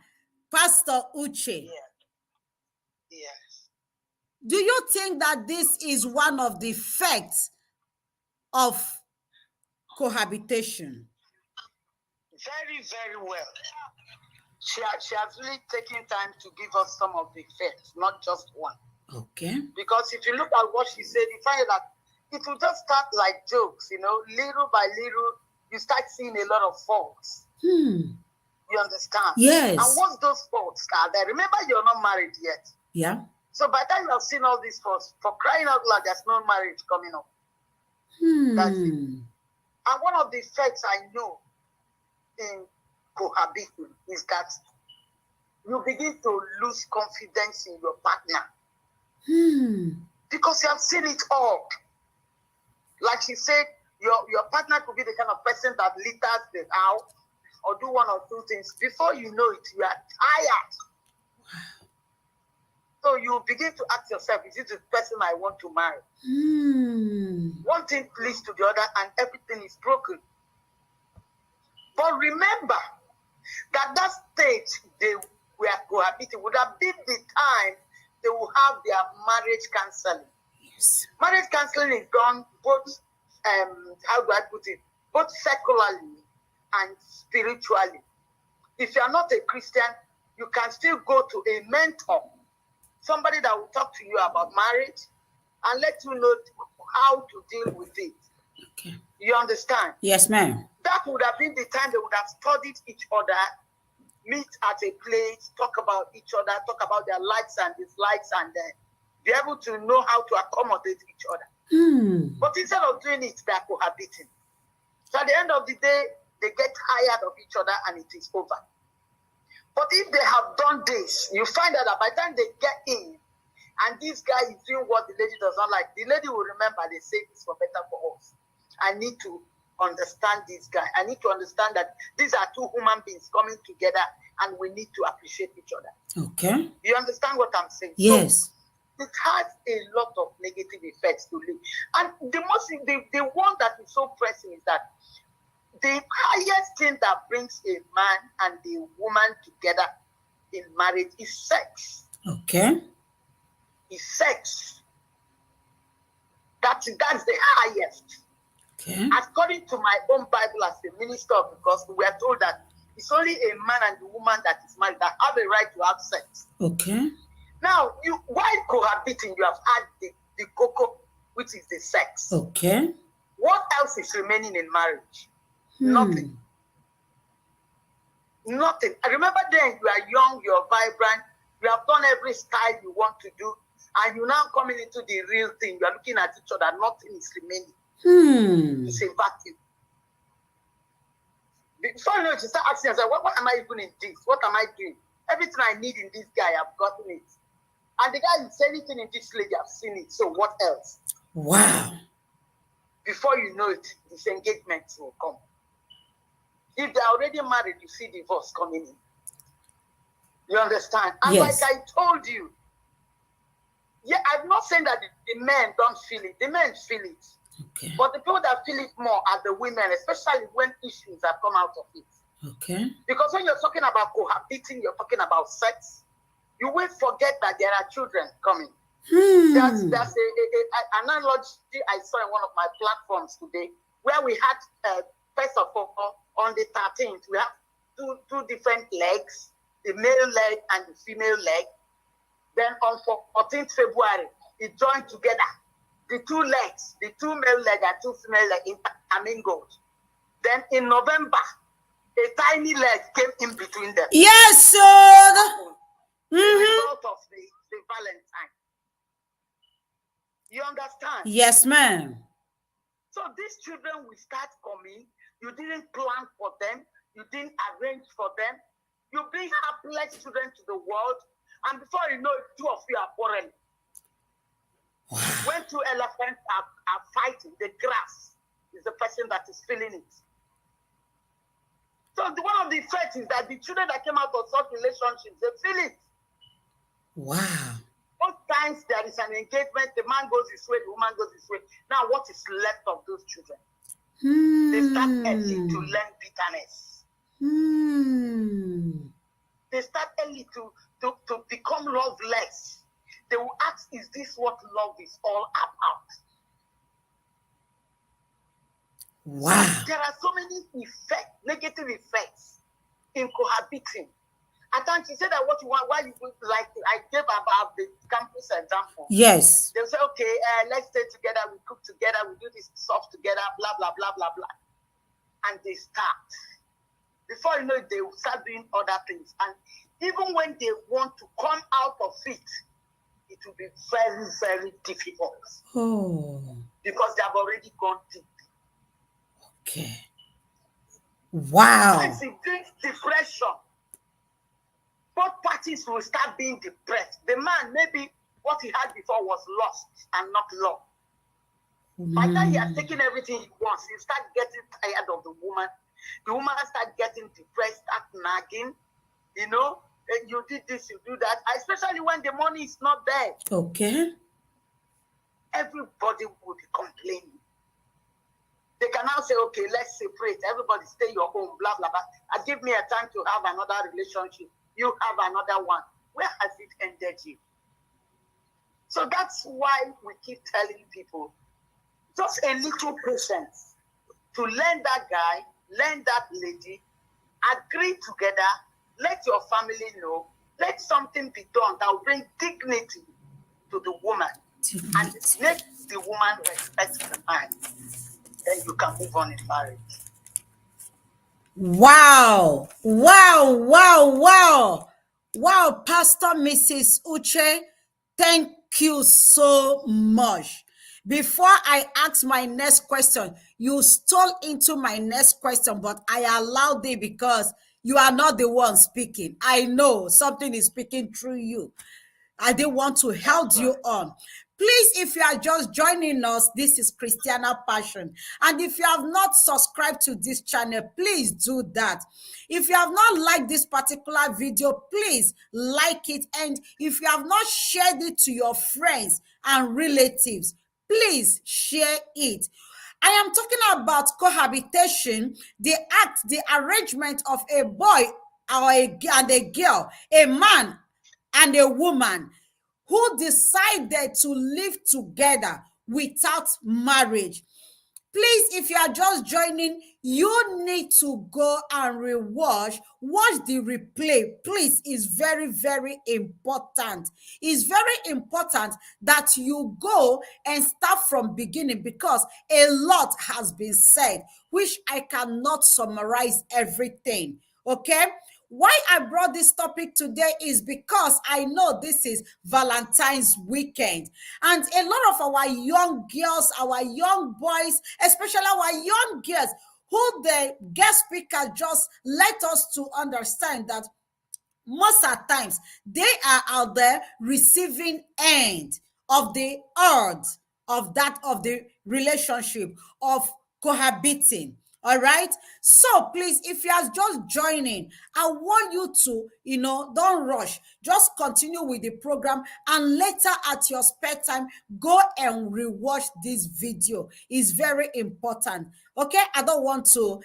Pastor Uche, Yes. do you think that this is one of the effects of cohabitation? Very, very well. She has really taken time to give us some of the effects, not just one. Okay. Because if you look at what she said, you find that it will just start like jokes, little by little, you start seeing a lot of faults. You understand? Yes. And once those faults are there, remember you're not married yet. Yeah. So by the time you have seen all these faults, for crying out loud, there's no marriage coming up. That's it. And one of the effects I know in cohabiting is that you begin to lose confidence in your partner. Because you have seen it all. Like she said, your partner could be the kind of person that litters the house or do one or two things. Before you know it, you are tired. So you begin to ask yourself, is this the person I want to marry? One thing leads to the other and everything is broken. But remember that stage they were cohabiting would have been the time they will have their marriage counseling. Yes. Marriage counseling is done both, how do I put it, both secularly and spiritually. If you are not a Christian, you can still go to a mentor, somebody that will talk to you about marriage and let you know how to deal with it. Okay. You understand? Yes, ma'am. That would have been the time they would have studied each other meet at a place, talk about each other, talk about their likes and dislikes, and be able to know how to accommodate each other. But instead of doing it, they're cohabiting. So at the end of the day, they get tired of each other and it is over. But if they have done this, you find out that by the time they get in, and this guy is doing what the lady does not like, the lady will remember they say this for better for us. I need to understand this guy. I need to understand that these are two human beings coming together and we need to appreciate each other. Okay. You understand what I'm saying? Yes. So it has a lot of negative effects to live. And the one that is so pressing is that the highest thing that brings a man and a woman together in marriage is sex. Okay. Is sex. That's the highest. Okay. According to my own Bible as a minister of the gospel, we are told that it's only a man and a woman that is married that have a right to have sex. Okay. Now, while cohabiting, you have had the cocoa, which is the sex. Okay. What else is remaining in marriage? Nothing. Nothing. I remember then you are young, you're vibrant, you have done every style you want to do, and you're now coming into the real thing. You are looking at each other, nothing is remaining. It's a vacuum. Before you know it, you start asking yourself, what am I even in this? What am I doing? Everything I need in this guy, I've gotten it. And the guy is anything in this lady, I've seen it. So what else? Wow. Before you know it, disengagement will come. If they're already married, you see divorce coming in. You understand? And yes. like I told you, yeah, I'm not saying that the men don't feel it. The men feel it. Okay. But the people that feel it more are the women, especially when issues have come out of it. Okay. Because when you're talking about cohabiting, you're talking about sex, you will forget that there are children coming. That's an analogy I saw in one of my platforms today, where we had, first of all, on the 13th, we have two different legs, the male leg and the female leg. Then on 14th February, it joined together. The two legs, the two male leg and two female leg intermingled. Then in November, a tiny leg came in between them. Yes, sir. The result of the Valentine. You understand? Yes, ma'am. So these children will start coming. You didn't plan for them. You didn't arrange for them. You bring hapless children to the world. And before you know it, two of you are quarreling. Wow. When two elephants are fighting, the grass is the person that is feeling it. So one of the effects is that the children that came out of such relationships, they feel it. Wow. Most times there is an engagement, the man goes his way, the woman goes his way. Now what is left of those children? They start early to learn bitterness. They start early to become loveless. They will ask, is this what love is all about? Wow. So there are so many effects, negative effects in cohabiting. I think she said that what you want, why you like, I gave about the campus example. Yes. They'll say, okay, let's stay together, we cook together, we do this stuff together, blah, blah, blah, blah, blah. And they start. Before you know it, they will start doing other things. And even when they want to come out of it, it will be very, very difficult. Oh. Because they have already gone deep. Okay. Wow. Sometimes it brings depression. Both parties will start being depressed. The man, maybe what he had before was lost and not love. By the time he has taken everything he wants, he start getting tired of the woman. The woman start getting depressed, start nagging. You know, you did this, you do that. Especially when the money is not there. Okay. Everybody will be complaining. They can now say, okay, let's separate. Everybody stay your home, blah, blah, blah. And give me a time to have another relationship. You have another one. Where has it ended you? So that's why we keep telling people, just a little patience to learn that guy, learn that lady, agree together, let your family know, let something be done that will bring dignity to the woman. And let the woman respect the man. Then you can move on in marriage. Wow, wow, wow, wow, wow, Pastor Mrs. Uche, thank you so much. Before I ask my next question, you stole into my next question, but I allowed it because you are not the one speaking. I know something is speaking through you. I didn't want to help you on. Please, if you are just joining us, this is Christiana Passion. And if you have not subscribed to this channel, please do that. If you have not liked this particular video, please like it. And if you have not shared it to your friends and relatives, please share it. I am talking about cohabitation, the act, the arrangement of a boy and a girl, a man and a woman who decided to live together without marriage. Please, if you are just joining, you need to go and watch the replay. Please, it's very, very important. It's very important that you go and start from beginning because a lot has been said, which I cannot summarize everything. Okay? Why I brought this topic today is because I know this is Valentine's weekend, and a lot of our young girls, our young boys, especially our young girls, who the guest speaker just let us to understand that most at times they are out there receiving end of the earth of that of the relationship of cohabiting. All right, so please, if you are just joining, I want you to, don't rush, just continue with the program, and later at your spare time, go and rewatch this video. It's very important. Okay, I don't want to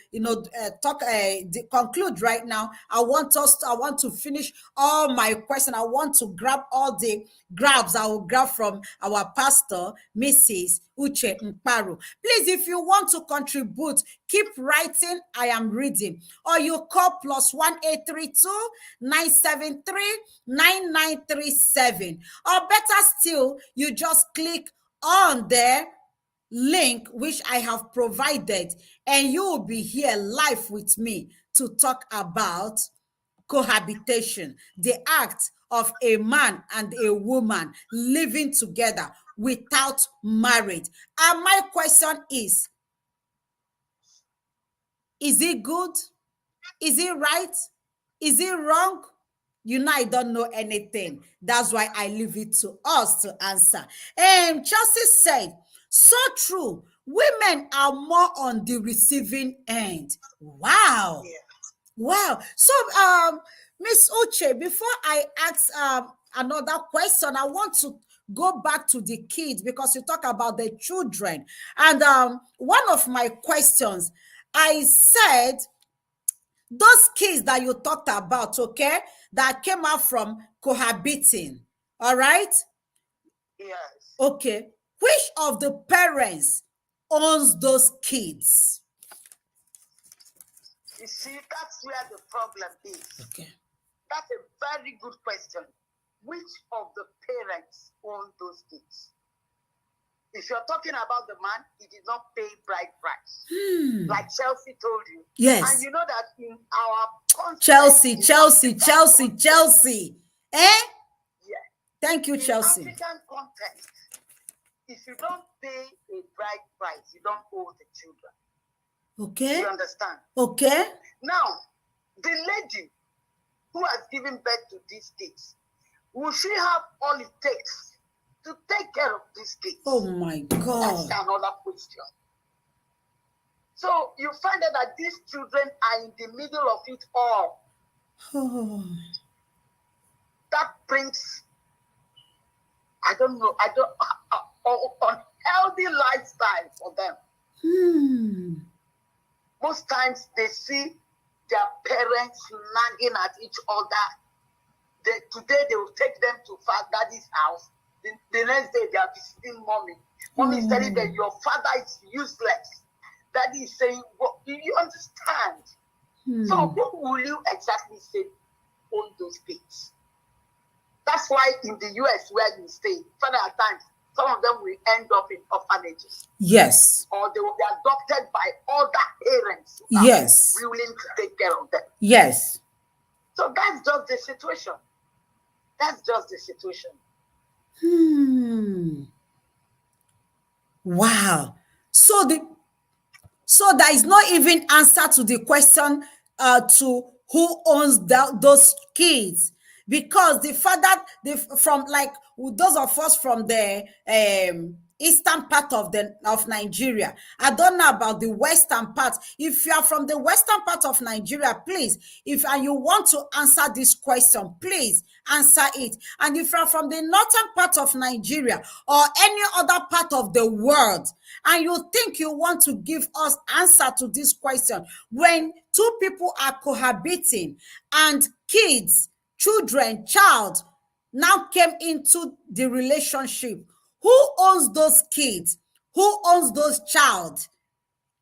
conclude right now. I want to finish all my question. I want to grab all the grabs I will grab from our pastor, Mrs. Uche Mparu. Please, if you want to contribute, keep writing. I am reading. Or you call +1832 973 9937. Or better still, you just click on the link which I have provided, and you will be here live with me to talk about cohabitation, the act of a man and a woman living together without marriage. And my question is it good? Is it right? Is it wrong? I don't know anything. That's why I leave it to us to answer. And Chelsea said, so true. Women are more on the receiving end. Wow. Yeah. Wow. So, Miss Uche, before I ask another question, I want to go back to the kids because you talk about the children. And one of my questions, I said, those kids that you talked about, okay, that came out from cohabiting, all right? Yes. Okay. Which of the parents owns those kids? You see, that's where the problem is. Okay. That's a very good question. Which of the parents own those kids? If you're talking about the man, he did not pay bride price. Like Chelsea told you. Yes. And you know that in our context, Chelsea. Eh? Yeah. Thank you, In Chelsea. African context, if you don't pay a bride price, you don't owe the children. Okay. You understand? Okay. Now, the lady who has given birth to these kids, will she have all it takes to take care of these kids? Oh my God. That's another question. So you find out that these children are in the middle of it all. Oh. That brings, unhealthy lifestyle for them. Most times they see their parents nagging at each other. Today they will take them to daddy's house. The next day they are visiting mommy. Mommy is telling them your father is useless. Daddy is saying, well, do you understand? So who will you exactly say own those kids? That's why in the US where you stay, at times, some of them will end up in orphanages. Yes. Or they will be adopted by other parents who Yes. are willing to take care of them. Yes. So that's just the situation. That's just the situation. Wow. So there is not even answer to the question to who owns those kids, because the father, from like those of us from the eastern part of Nigeria. I don't know about the western part. If you are from the western part of Nigeria, please, and you want to answer this question, please answer it. And if you are from the northern part of Nigeria or any other part of the world, and you think you want to give us answer to this question, when two people are cohabiting and child now came into the relationship, who owns those kids? Who owns those child?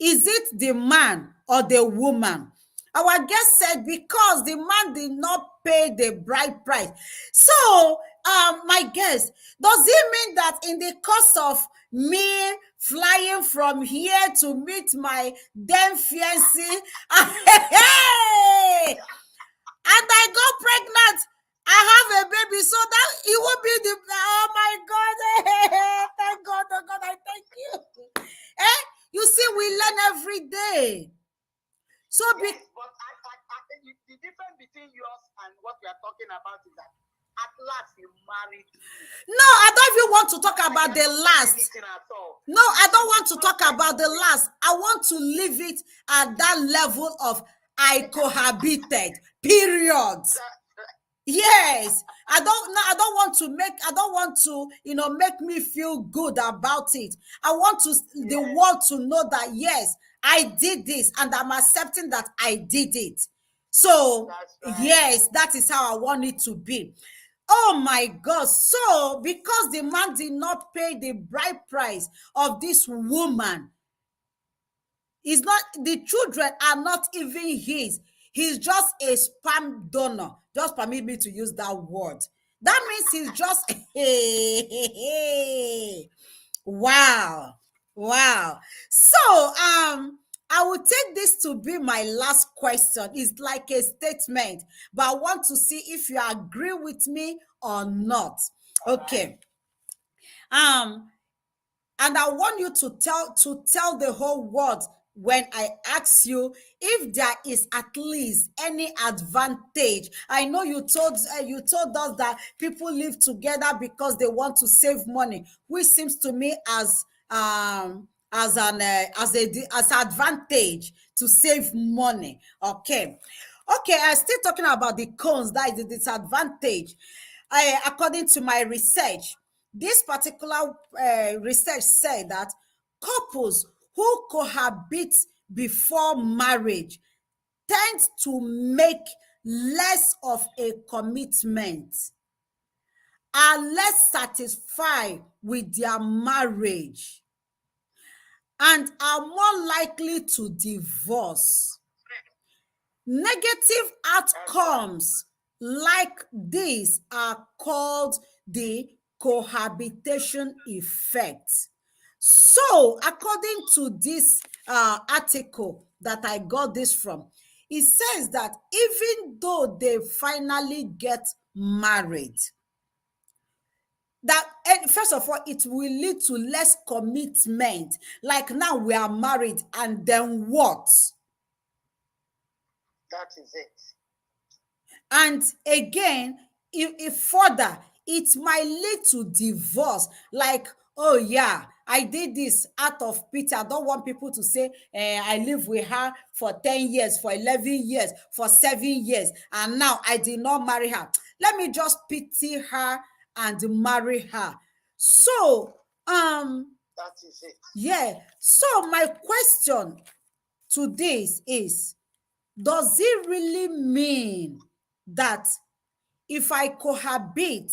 Is it the man or the woman? Our guest said because the man did not pay the bride price. So, my guest, does it mean that in the course of me flying from here to meet my then fiancé, hey, and I got pregnant, I have a baby, so that it will be the, oh my God, thank God, I thank you. You see, we learn every day. So, yes, but the difference between yours and what we are talking about is that at last you married. No, I don't even want to talk about the last. No, I don't want to talk about the last. I want to leave it at that level of I cohabited, period. Yes, I don't want to, make me feel good about it. I want the world to know that yes, I did this and I'm accepting that I did it. So, yes, that is how I want it to be. Oh my God. So, because the man did not pay the bride price of this woman, the children are not even his. He's just a sperm donor. Just permit me to use that word. That means he's just wow. So I will take this to be my last question. It's like a statement, but I want to see if you agree with me or not. Okay. And I want you to tell the whole world when I ask you if there is at least any advantage. I know you told us that people live together because they want to save money, which seems to me as an advantage to save money. Okay, I'm still talking about the cons, that is the disadvantage. According to my research, this particular research said that couples who cohabit before marriage tend to make less of a commitment, are less satisfied with their marriage, and are more likely to divorce. Negative outcomes like this are called the cohabitation effect. So, according to this article that I got this from, it says that even though they finally get married, that first of all, it will lead to less commitment. Like now we are married, and then what? That is it. And again, if further, it might lead to divorce. Like, oh yeah, I did this out of pity. I don't want people to say I lived with her for 10 years, for 11 years, for 7 years, and now I did not marry her. Let me just pity her and marry her. So, that is it. Yeah. So my question to this is, does it really mean that if I cohabit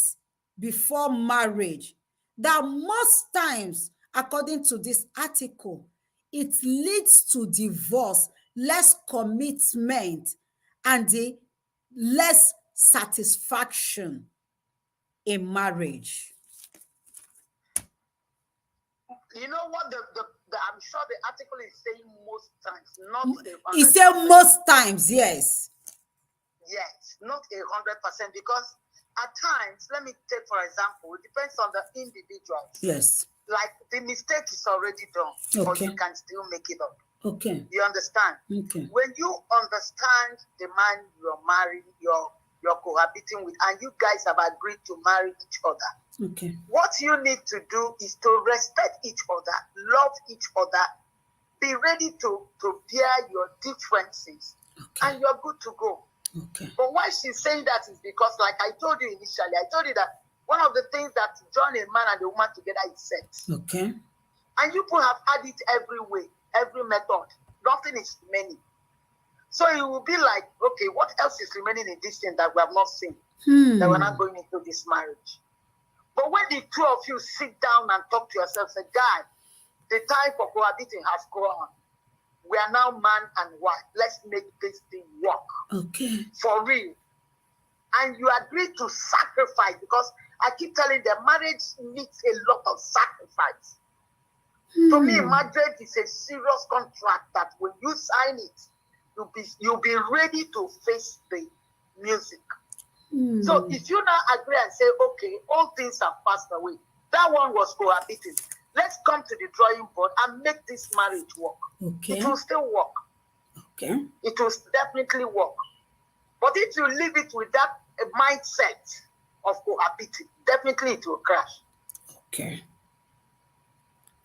before marriage, that most times, according to this article, it leads to divorce, less commitment, and the less satisfaction in marriage? You know what the I'm sure the article is saying most times, not 100%. It said most times, yes. Yes, not 100%, because at times, let me take for example, it depends on the individuals. Yes. Like the mistake is already done, or Okay. you can still make it up. Okay. You understand? Okay. When you understand the man you're marrying, you're cohabiting with, and you guys have agreed to marry each other. Okay. What you need to do is to respect each other, love each other, be ready to bear your differences, Okay. and you're good to go. Okay. But why she's saying that is because, like I told you initially, I told you that one of the things that join a man and a woman together is sex. Okay. And you people have had it every way, every method. Nothing is remaining. So it will be like, okay, what else is remaining in this thing that we have not seen? That we're not going into this marriage. But when the two of you sit down and talk to yourself, say, God, the time for cohabiting has gone. We are now man and wife. Let's make this thing work. Okay. For real. And you agree to sacrifice, because I keep telling them marriage needs a lot of sacrifice. To me, marriage is a serious contract that when you sign it, you'll be ready to face the music. So if you now agree and say, okay, all things have passed away, that one was cohabiting. Let's come to the drawing board and make this marriage work. Okay. It will still work. Okay. It will definitely work. But if you leave it with that mindset of cohabiting, definitely it will crash. Okay.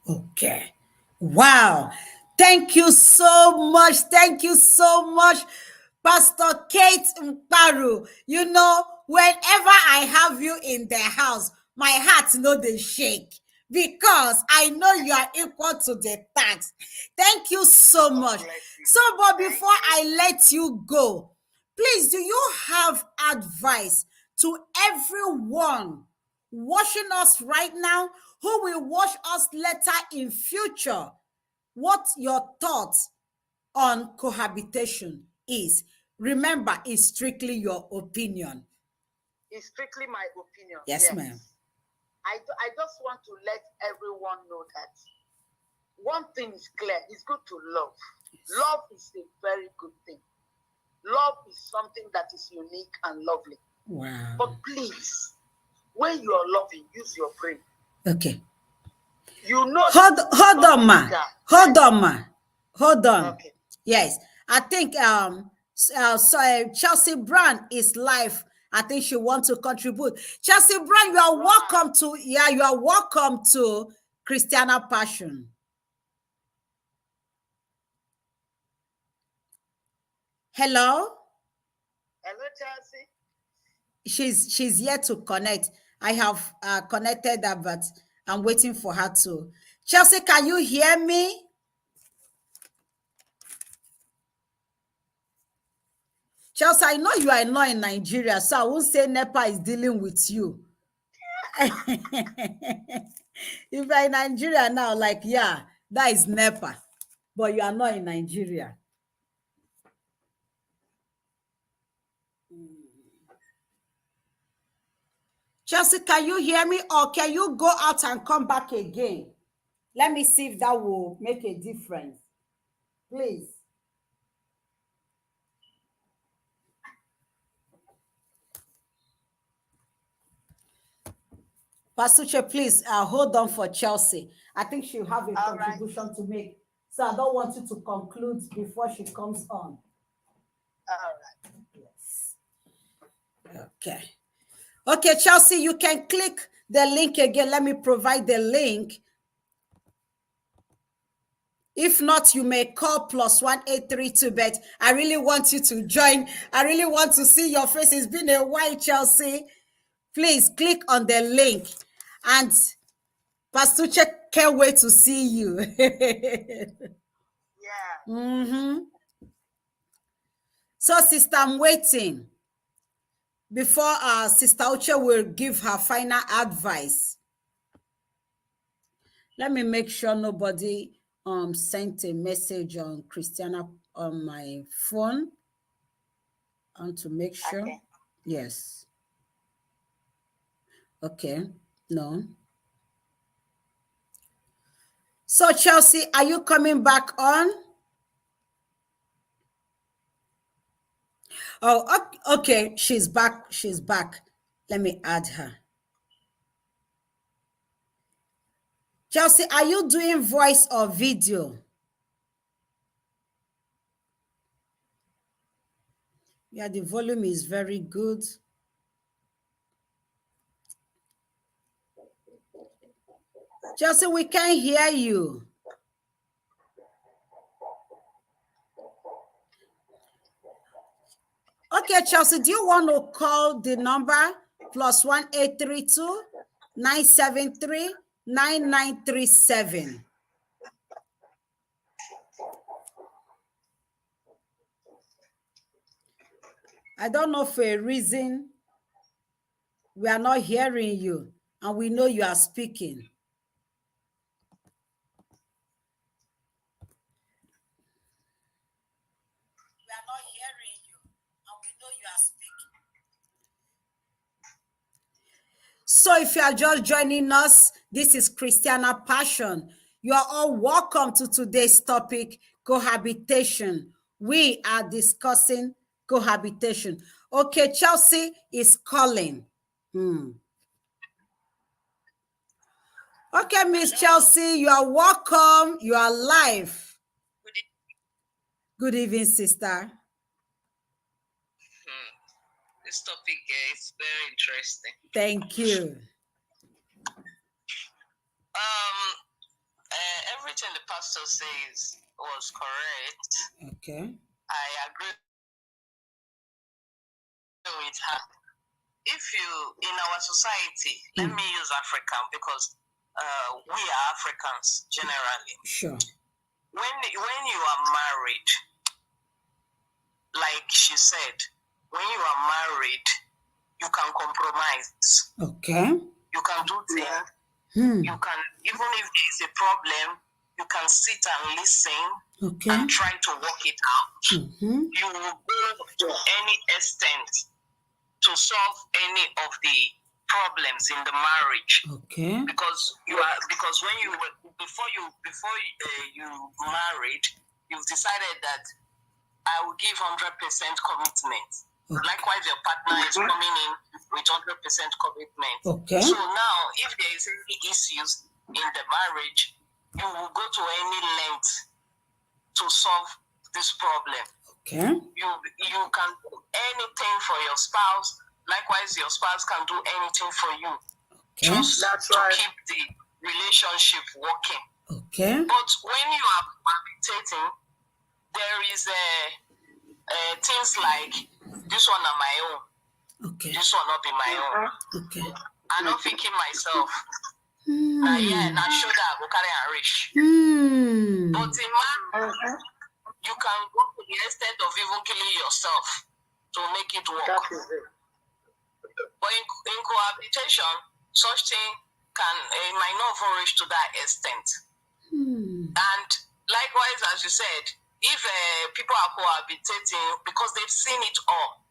Okay. Wow. Thank you so much. Thank you so much, Pastor Kate Mparu. You know, whenever I have you in the house, my heart know they shake, because I know you are equal to the task. Thank you so much. So, but before I let you go, please, do you have advice to everyone watching us right now, who will watch us later in future? What your thoughts on cohabitation is? Remember, it's strictly your opinion. It's strictly my opinion. Yes, ma'am. I just want to let everyone know that one thing is clear. It's good to love. Love is a very good thing. Love is something that is unique and lovely. Wow. But please, when you are loving, use your brain. Okay. You know. Hold on, ma. Hold on, ma. Hold on. Okay. Yes, I think Chelsea Brown is live. I think she wants to contribute. Chelsea Brown, you are welcome to. Yeah, you are welcome to Christiana Passion. Hello. Hello, Chelsea. She's yet to connect. I have connected her, but I'm waiting for her to. Chelsea, can you hear me? Chelsea, I know you are not in Nigeria, so I won't say NEPA is dealing with you. If you're in Nigeria now, like, yeah, that is NEPA, but you are not in Nigeria. Chelsea, can you hear me, or can you go out and come back again? Let me see if that will make a difference. Please. Pastor, please hold on for Chelsea. I think she'll have a contribution to make. So I don't want you to conclude before she comes on. All right. Yes. Okay. Okay, Chelsea, you can click the link again. Let me provide the link. If not, you may call +1832. But I really want you to join. I really want to see your face. It's been a while, Chelsea. Please click on the link. And Pastor can't wait to see you. Yeah. So, sister, I'm waiting before Sister Uche will give her final advice. Let me make sure nobody sent a message on Christiana on my phone. I want to make sure. Okay. Yes. Okay. No. So, Chelsea, are you coming back on? Oh, okay. She's back. She's back. Let me add her. Chelsea, are you doing voice or video? Yeah, the volume is very good. Chelsea, we can't hear you. Okay, Chelsea, do you want to call the number +1832 973 9937? I don't know for a reason we are not hearing you, and we know you are speaking. We are not hearing you, and we know you are speaking. So if you are just joining us, this is Christiana Passion. You are all welcome to today's topic, cohabitation. We are discussing cohabitation. Okay, Chelsea is calling. Okay, Miss Chelsea, you are welcome. You are live. Good evening, sister. This topic is very interesting. Thank you. Everything the pastor says was correct. Okay. I agree with her. If you, in our society, let me use African because we are Africans generally. Sure. When you are married, like she said, when you are married, you can compromise. Okay. You can do things. You can, even if there's a problem, you can sit and listen and try to work it out. You will go to any extent to solve any of the problems in the marriage. Okay. Because when you before you married, you've decided that I will give 100% commitment. Okay. Likewise, your partner is coming in with 100% commitment. Okay. So now, if there is any issues in the marriage, you will go to any length to solve this problem. Okay. You can do anything for your spouse. Likewise, your spouse can do anything for you. Okay. Just to keep the relationship working. Okay. But when you are cohabitating, there is things like this one are my own. Okay. This one not be my own. Okay. I'm not thinking myself. Now show that I will carry and reach. But in marriage, you can go to the extent of even killing yourself to make it work. That is it. But in cohabitation, such thing might not even reach to that extent. And likewise, as you said, if people are cohabitating because they've seen it all,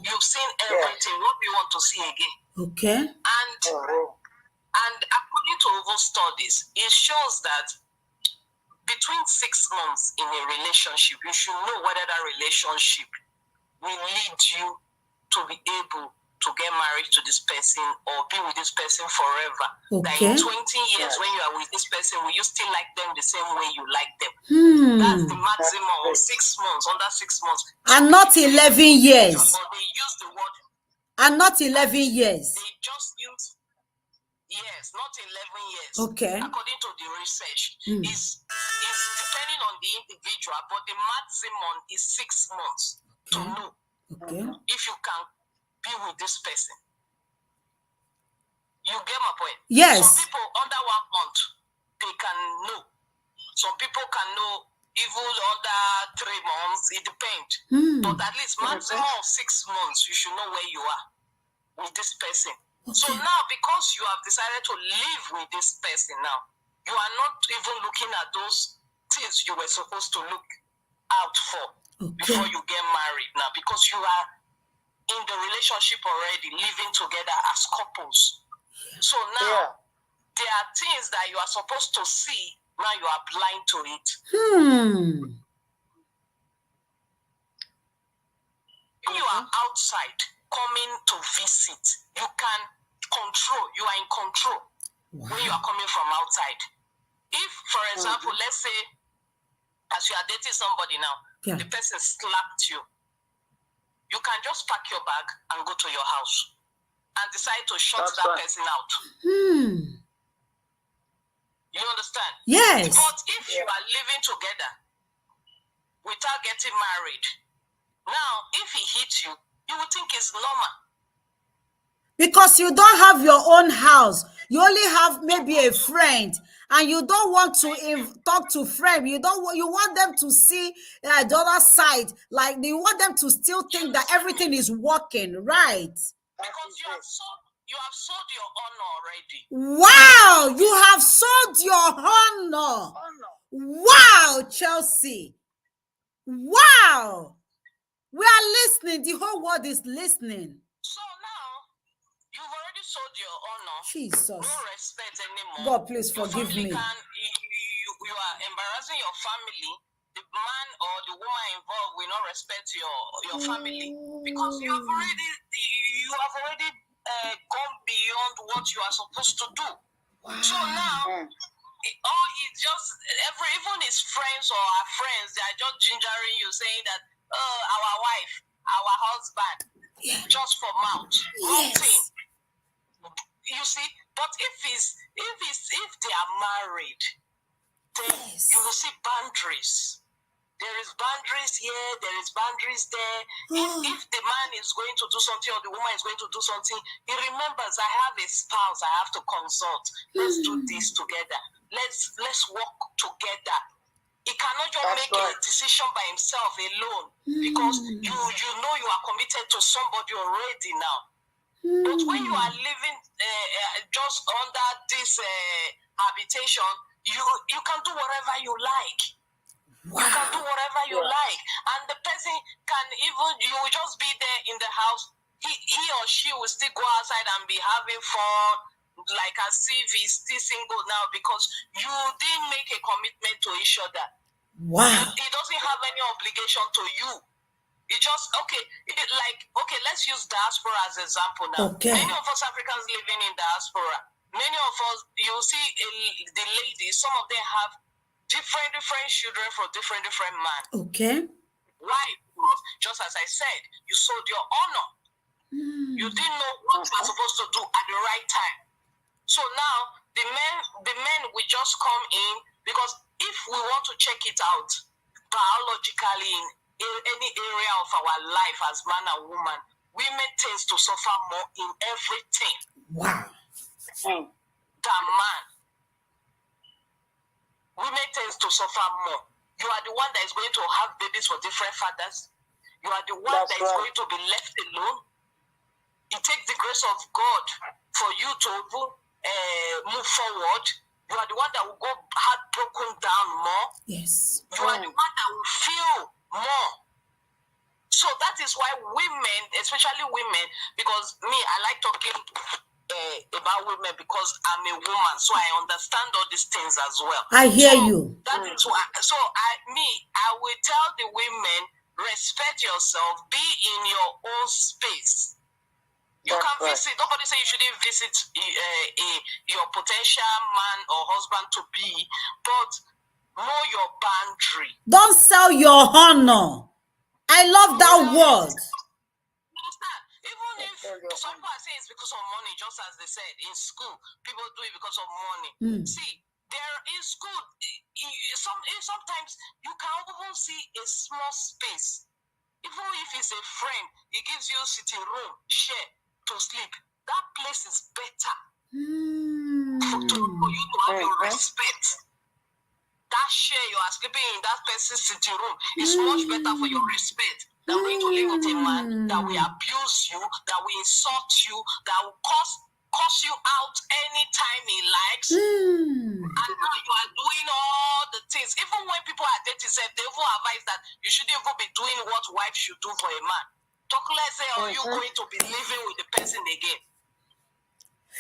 you've seen everything. What do you want to see again? Okay. And according to over studies, it shows that between 6 months in a relationship, you should know whether that relationship will lead you to be able to get married to this person or be with this person forever. Okay. That in 20 years, when you are with this person, will you still like them the same way you like them? That's the maximum of 6 months, under 6 months. And not 11 years. But they use the word. And not 11 years. They just use, yes, not 11 years. Okay. According to the research, it's depending on the individual, but the maximum is 6 months to know if you can be with this person. You get my point? Yes. Some people under 1 month, they can know. Some people can know even under 3 months. It depends. But at least maximum of 6 months, you should know where you are with this person. So now, because you have decided to live with this person now, you are not even looking at those things you were supposed to look out for before you get married now, because you are in the relationship already, living together as couples. So now, there are things that you are supposed to see, now you are blind to it. When you are outside coming to visit, you can control, you are in control when you are coming from outside. If, for example, let's say, as you are dating somebody now, the person slapped you, you can just pack your bag and go to your house and decide to shut that person out. You understand? Yes. But if you are living together without getting married, now if he hits you, you would think it's normal. Because you don't have your own house. You only have maybe a friend, and you don't want to talk to friend. You want them to see the other side. Like, you want them to still think that everything is working, right? Because you have sold your honor already. Wow, you have sold your honor. Wow, Chelsea. Wow. We are listening. The whole world is listening. So now, you've already sold your honor. Jesus. No respect anymore. God, please forgive me. You are embarrassing your family. The man or the woman involved will not respect your family because you have already gone beyond what you are supposed to do. Wow. So now, it's just even his friends or our friends, they are just gingering you, saying that our wife, our husband, just for mouth, nothing. You see, but if they are married, then you will see boundaries. There is boundaries here, there is boundaries there. If the man is going to do something or the woman is going to do something, he remembers, I have a spouse I have to consult. Let's do this together. Let's work together. He cannot just make a decision by himself alone because you know you are committed to somebody already now. But when you are living just under this habitation, you can do whatever you like. Wow. You can do whatever you like. And the person can you will just be there in the house. He or she will still go outside and be having fun, like as if he's still single now because you didn't make a commitment to each other. Wow. He doesn't have any obligation to you. It just, let's use diaspora as an example now. Okay. Many of us Africans living in diaspora, many of us, you'll see the ladies, some of them have different children from different men. Okay. Why? Because just as I said, you sold your honor. You didn't know what you were supposed to do at the right time. So now the men will just come in because if we want to check it out biologically in any area of our life as man and woman, women tend to suffer more in everything. Wow. Than man. Women tend to suffer more. You are the one that is going to have babies for different fathers. You are the one that is going to be left alone. It takes the grace of God for you to move forward. You are the one that will go heartbroken down more. Yes. You are the one that will feel more. So that is why women, especially women, because me, I like talking about women because I'm a woman, so I understand all these things as well. I hear you. That is why. So I will tell the women, respect yourself, be in your own space. You can visit. Nobody say you shouldn't visit your potential man or husband to be, but know your boundary. Don't sell your honor. I love that word. Even if some people are saying it's because of money, just as they said in school, people do it because of money. See, there in school, sometimes you can even see a small space. Even if it's a friend, he gives you sitting room, share to sleep. That place is better for you to have your respect. That share you are sleeping in that person's sitting room is much better for your respect than going to live with a man that will abuse you, that will insult you, that will curse you out anytime he likes. And now you are doing all the things. Even when people are dating, they even advise that you shouldn't even be doing what wife should do for a man. Talk less say, are you going to be living with the person again?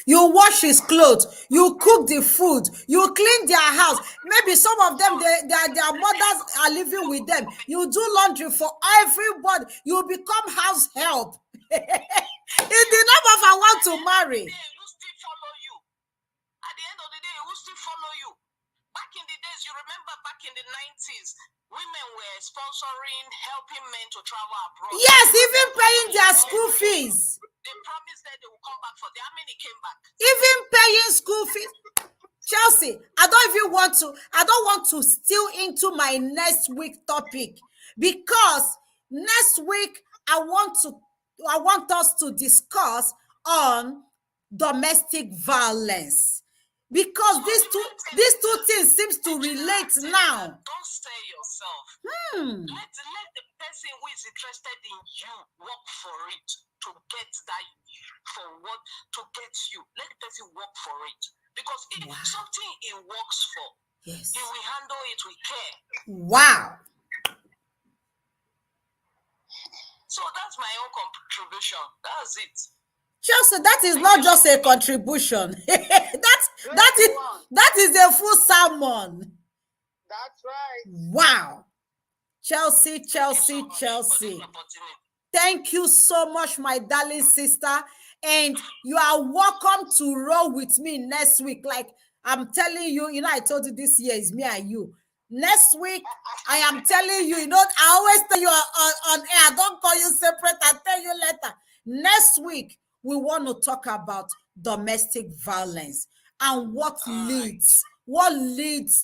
You wash his clothes, you cook the food, you clean their house. Maybe some of them, their mothers are living with them. You do laundry for everybody. You become house help. In the name of I want to marry. He will still follow you. At the end of the day, he will still follow you. Back in the days, you remember back in the 90s, women were sponsoring, helping men to travel abroad. Yes, even paying their school fees. They promised that they will come back for them. How many came back? Even paying school fees. Chelsea, I don't want to steal into my next week topic, because next week I want us to discuss on domestic violence, because these two things seems to relate now. Don't stay yourself. Let the person who is interested in you work for it to get that, for what to get you. Let the person work for it, because if something he works for, yes, he will handle it with care. Wow. So that's my own contribution. That's it. Chelsea, that is not just a contribution. that is a full sermon. That's right. Wow. Chelsea. Thank you so much, my darling sister. And you are welcome to roll with me next week. Like I'm telling you, I told you this year is me and you. Next week, I am telling you, I always tell you on air, don't call you separate, I'll tell you later. Next week, we want to talk about domestic violence and what leads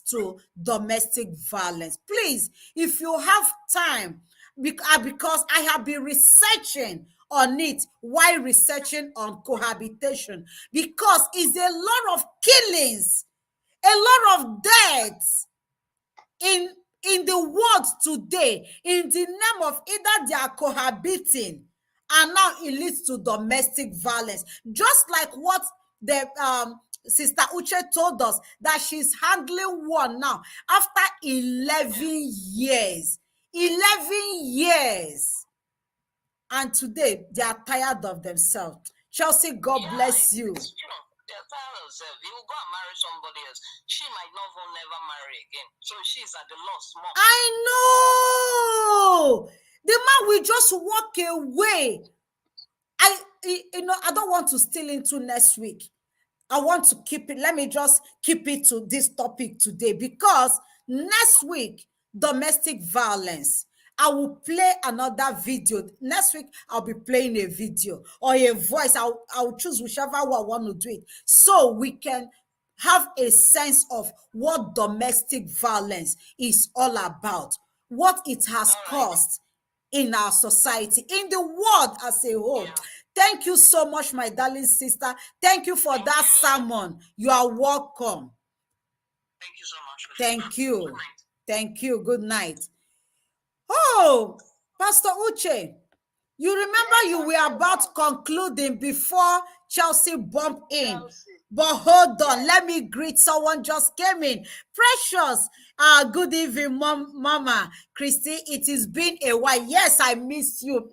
to domestic violence. Please, if you have time, because I have been researching on it while researching on cohabitation, because it's a lot of killings, a lot of deaths in the world today, in the name of either they are cohabiting, and now it leads to domestic violence. Just like what the Sister Uche told us, that she's handling one now after 11 years. 11 years. And today, they are tired of themselves. Chelsea, God bless you. They're tired of themselves. They will go and marry somebody else. She might never marry again. So she's at the loss more. I know. The man will just walk away. I don't want to steal into next week. I want to keep it. Let me just keep it to this topic today, because next week, domestic violence, I will play another video. Next week, I'll be playing a video or a voice. I'll choose whichever one I want to do it, so we can have a sense of what domestic violence is all about, what it has caused in our society, in the world as a whole. Thank you so much, my darling sister. Thank you for that sermon. You are welcome. Thank you so much. Thank you. Thank you. Good night. Oh, Pastor Uche, you remember you were about concluding before Chelsea bumped in. But hold on, let me greet someone just came in. Precious, good evening, Mama Christy. It has been a while. Yes, I missed you.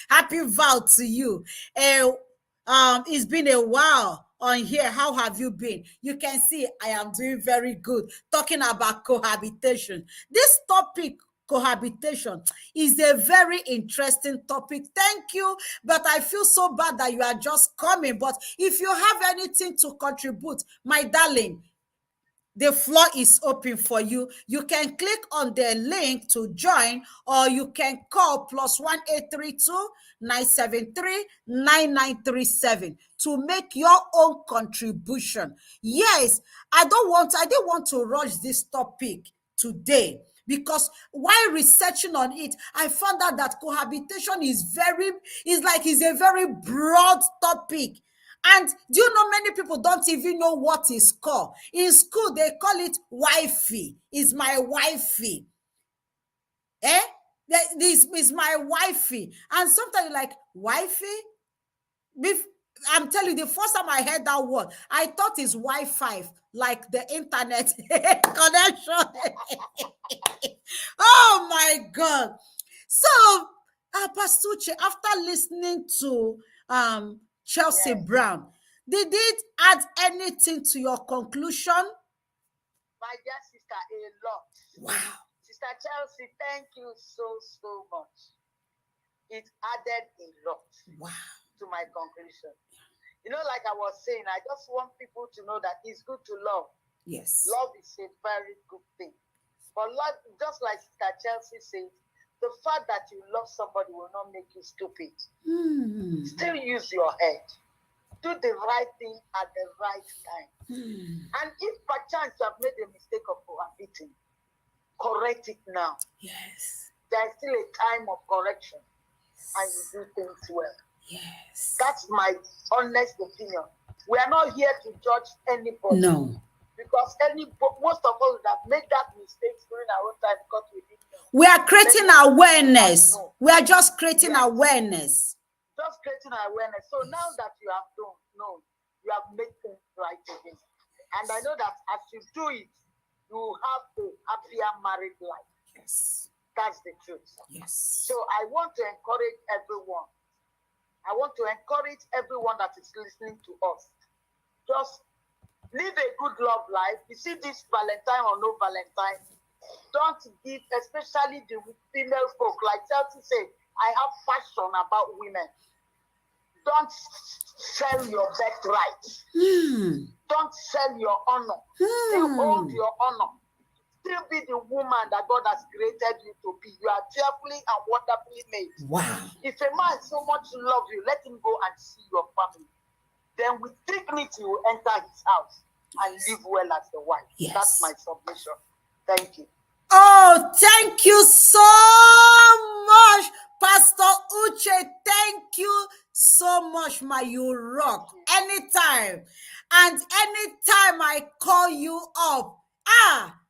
Happy vow to you. It's been a while on here. How have you been? You can see I am doing very good. Talking about cohabitation. This topic, cohabitation, is a very interesting topic. Thank you, but I feel so bad that you are just coming. But if you have anything to contribute, my darling, the floor is open for you. You can click on the link to join, or you can call +1832 973 9937 to make your own contribution. Yes, I didn't want to rush this topic today, because while researching on it, I found out that cohabitation is a very broad topic. And do you know, many people don't even know what it's called. In school, they call it wifey. Is my wifey. This is my wifey. And sometimes you're like, wifey? I'm telling you, the first time I heard that word, I thought it's Wi-Fi, like the internet connection. Oh my God. So, Pastor Uche, after listening to Chelsea Brown, Did it add anything to your conclusion? My dear sister, a lot. Wow. Sister Chelsea, thank you so much. It added a lot to my conclusion. You know, like I was saying, I just want people to know that it's good to love. Yes. Love is a very good thing. But love, just like Sister Chelsea said, the fact that you love somebody will not make you stupid. Still use your head. Do the right thing at the right time. And if perchance you have made a mistake of cohabiting, correct it now. Yes. There's still a time of correction. And you do things well. Yes. That's my honest opinion. We are not here to judge anybody. No. Because most of us have made that mistake during our own time because we didn't know. We are creating awareness. We are just creating awareness. Just creating awareness. So now that you have known, you have made things right again. And I know that as you do it, you will have a happier married life. Yes. That's the truth. Yes. So I want to encourage everyone. I want to encourage everyone that is listening to us. Just live a good love life. You see this Valentine or no Valentine, don't give, especially the female folk, like Chelsea said, I have passion about women. Don't sell your birthright. Don't sell your honor. Still hold your honor. Still be the woman that God has created you to be. You are fearfully and wonderfully made. Wow. If a man so much love you, let him go and see your family. Then with dignity, you will enter his house and live well as the wife. Yes. That's my submission. Thank you. Oh, thank you so much, Pastor Uche. Thank you so much, my you rock. Anytime. And anytime I call you up,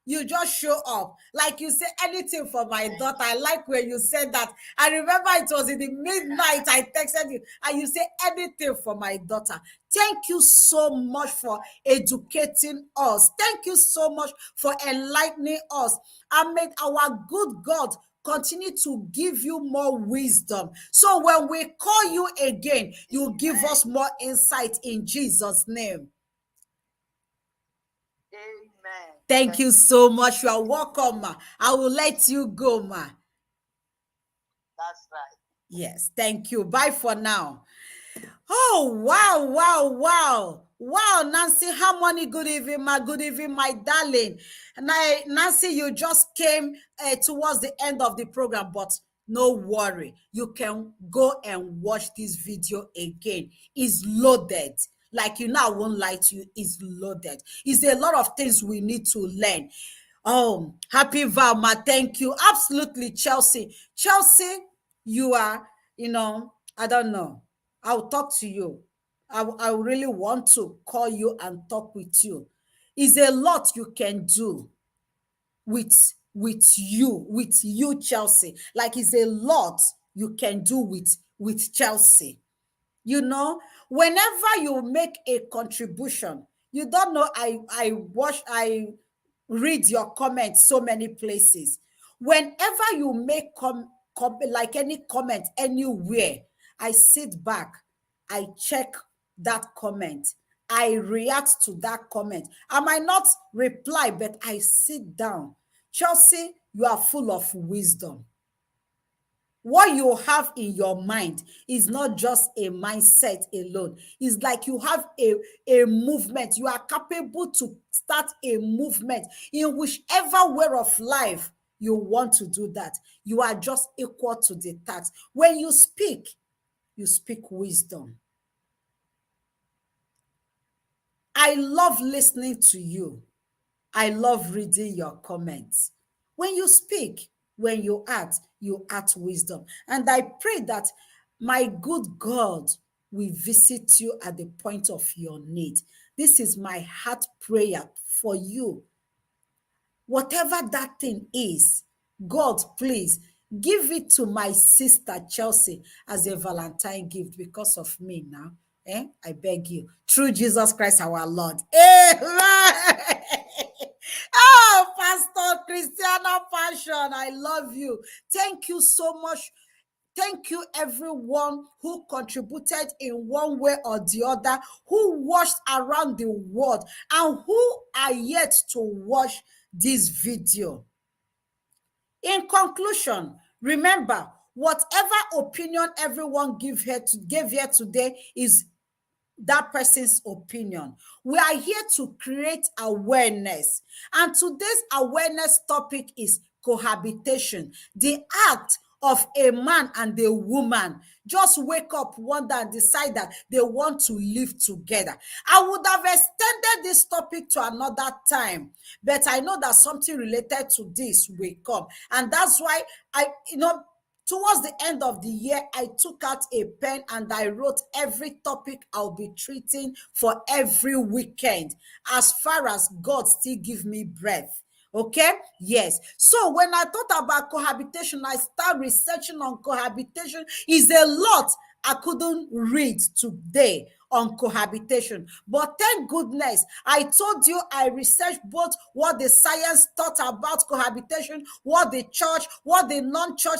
you just show up. Like you say, anything for my daughter. I like when you said that. I remember it was in the midnight I texted you and you say anything for my daughter. Thank you so much for educating us. Thank you so much for enlightening us. And may our good God continue to give you more wisdom. So when we call you again, you give us more insight in Jesus' name. Amen. Thank you so much. You are welcome, ma. I will let you go, ma. That's right. Yes, thank you. Bye for now. Oh, wow. Wow, Nancy Harmony, good evening, ma. Good evening, my darling. Nancy, you just came towards the end of the program, but no worry. You can go and watch this video again. It's loaded. Like, you know, I won't lie to you, it's loaded. It's a lot of things we need to learn. Oh, happy Valma, thank you. Absolutely, Chelsea. Chelsea, you are, I don't know. I'll talk to you. I really want to call you and talk with you. It's a lot you can do with you, Chelsea. Like, it's a lot you can do with Chelsea. Whenever you make a contribution, you don't know, I read your comments so many places. Whenever you make like any comment anywhere, I sit back, I check that comment, I react to that comment. I might not reply, but I sit down. Chelsea, you are full of wisdom. What you have in your mind is not just a mindset alone. It's like you have a movement. You are capable to start a movement in whichever way of life you want to do that. You are just equal to the task. When you speak wisdom. I love listening to you. I love reading your comments. When you speak, when you act wisdom. And I pray that my good God will visit you at the point of your need. This is my heart prayer for you. Whatever that thing is, God, please give it to my sister Chelsea as a Valentine gift because of me now. I beg you. Through Jesus Christ our Lord. Amen. Oh, Pastor Christiana Passion, I love you. Thank you so much. thank you, everyone who contributed in one way or the other, who watched around the world, and who are yet to watch this video. In conclusion, remember, whatever opinion everyone gave here today is that person's opinion. We are here to create awareness. And today's awareness topic is cohabitation, the act of a man and a woman just wake up one day and decide that they want to live together. I would have extended this topic to another time, but I know that something related to this will come. And that's why towards the end of the year, I took out a pen and I wrote every topic I'll be treating for every weekend, as far as God still give me breath. Okay? Yes. So when I thought about cohabitation, I started researching on cohabitation. Is a lot I couldn't read today on cohabitation. But thank goodness, I told you I researched both what the science thought about cohabitation, what the church, what the non-church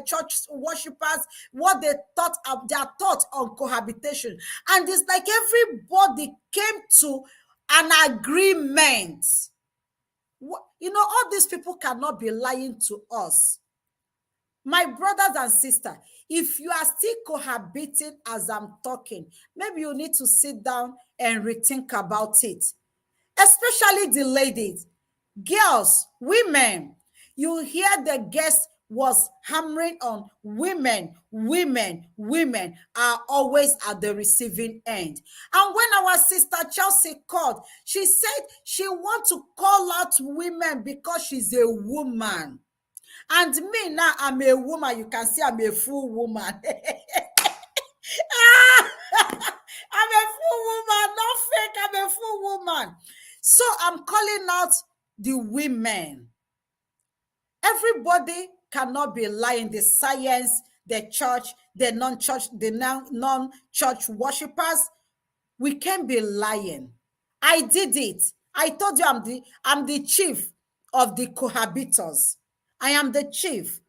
church worshippers, what they thought of their thought on cohabitation. And it's like everybody came to an agreement. All these people cannot be lying to us. My brothers and sisters, if you are still cohabiting as I'm talking, maybe you need to sit down and rethink about it. Especially the ladies, girls, women. You hear the guest was hammering on women are always at the receiving end. And when our sister Chelsea called, she said she wants to call out women because she's a woman. And me now, I'm a woman. You can see I'm a full woman. I'm a full woman, not fake. I'm a full woman. So I'm calling out the women. Everybody cannot be lying. The science, the church, the non-church worshippers, we can't be lying. I did it. I told you I'm the chief of the cohabitors. I am the chief.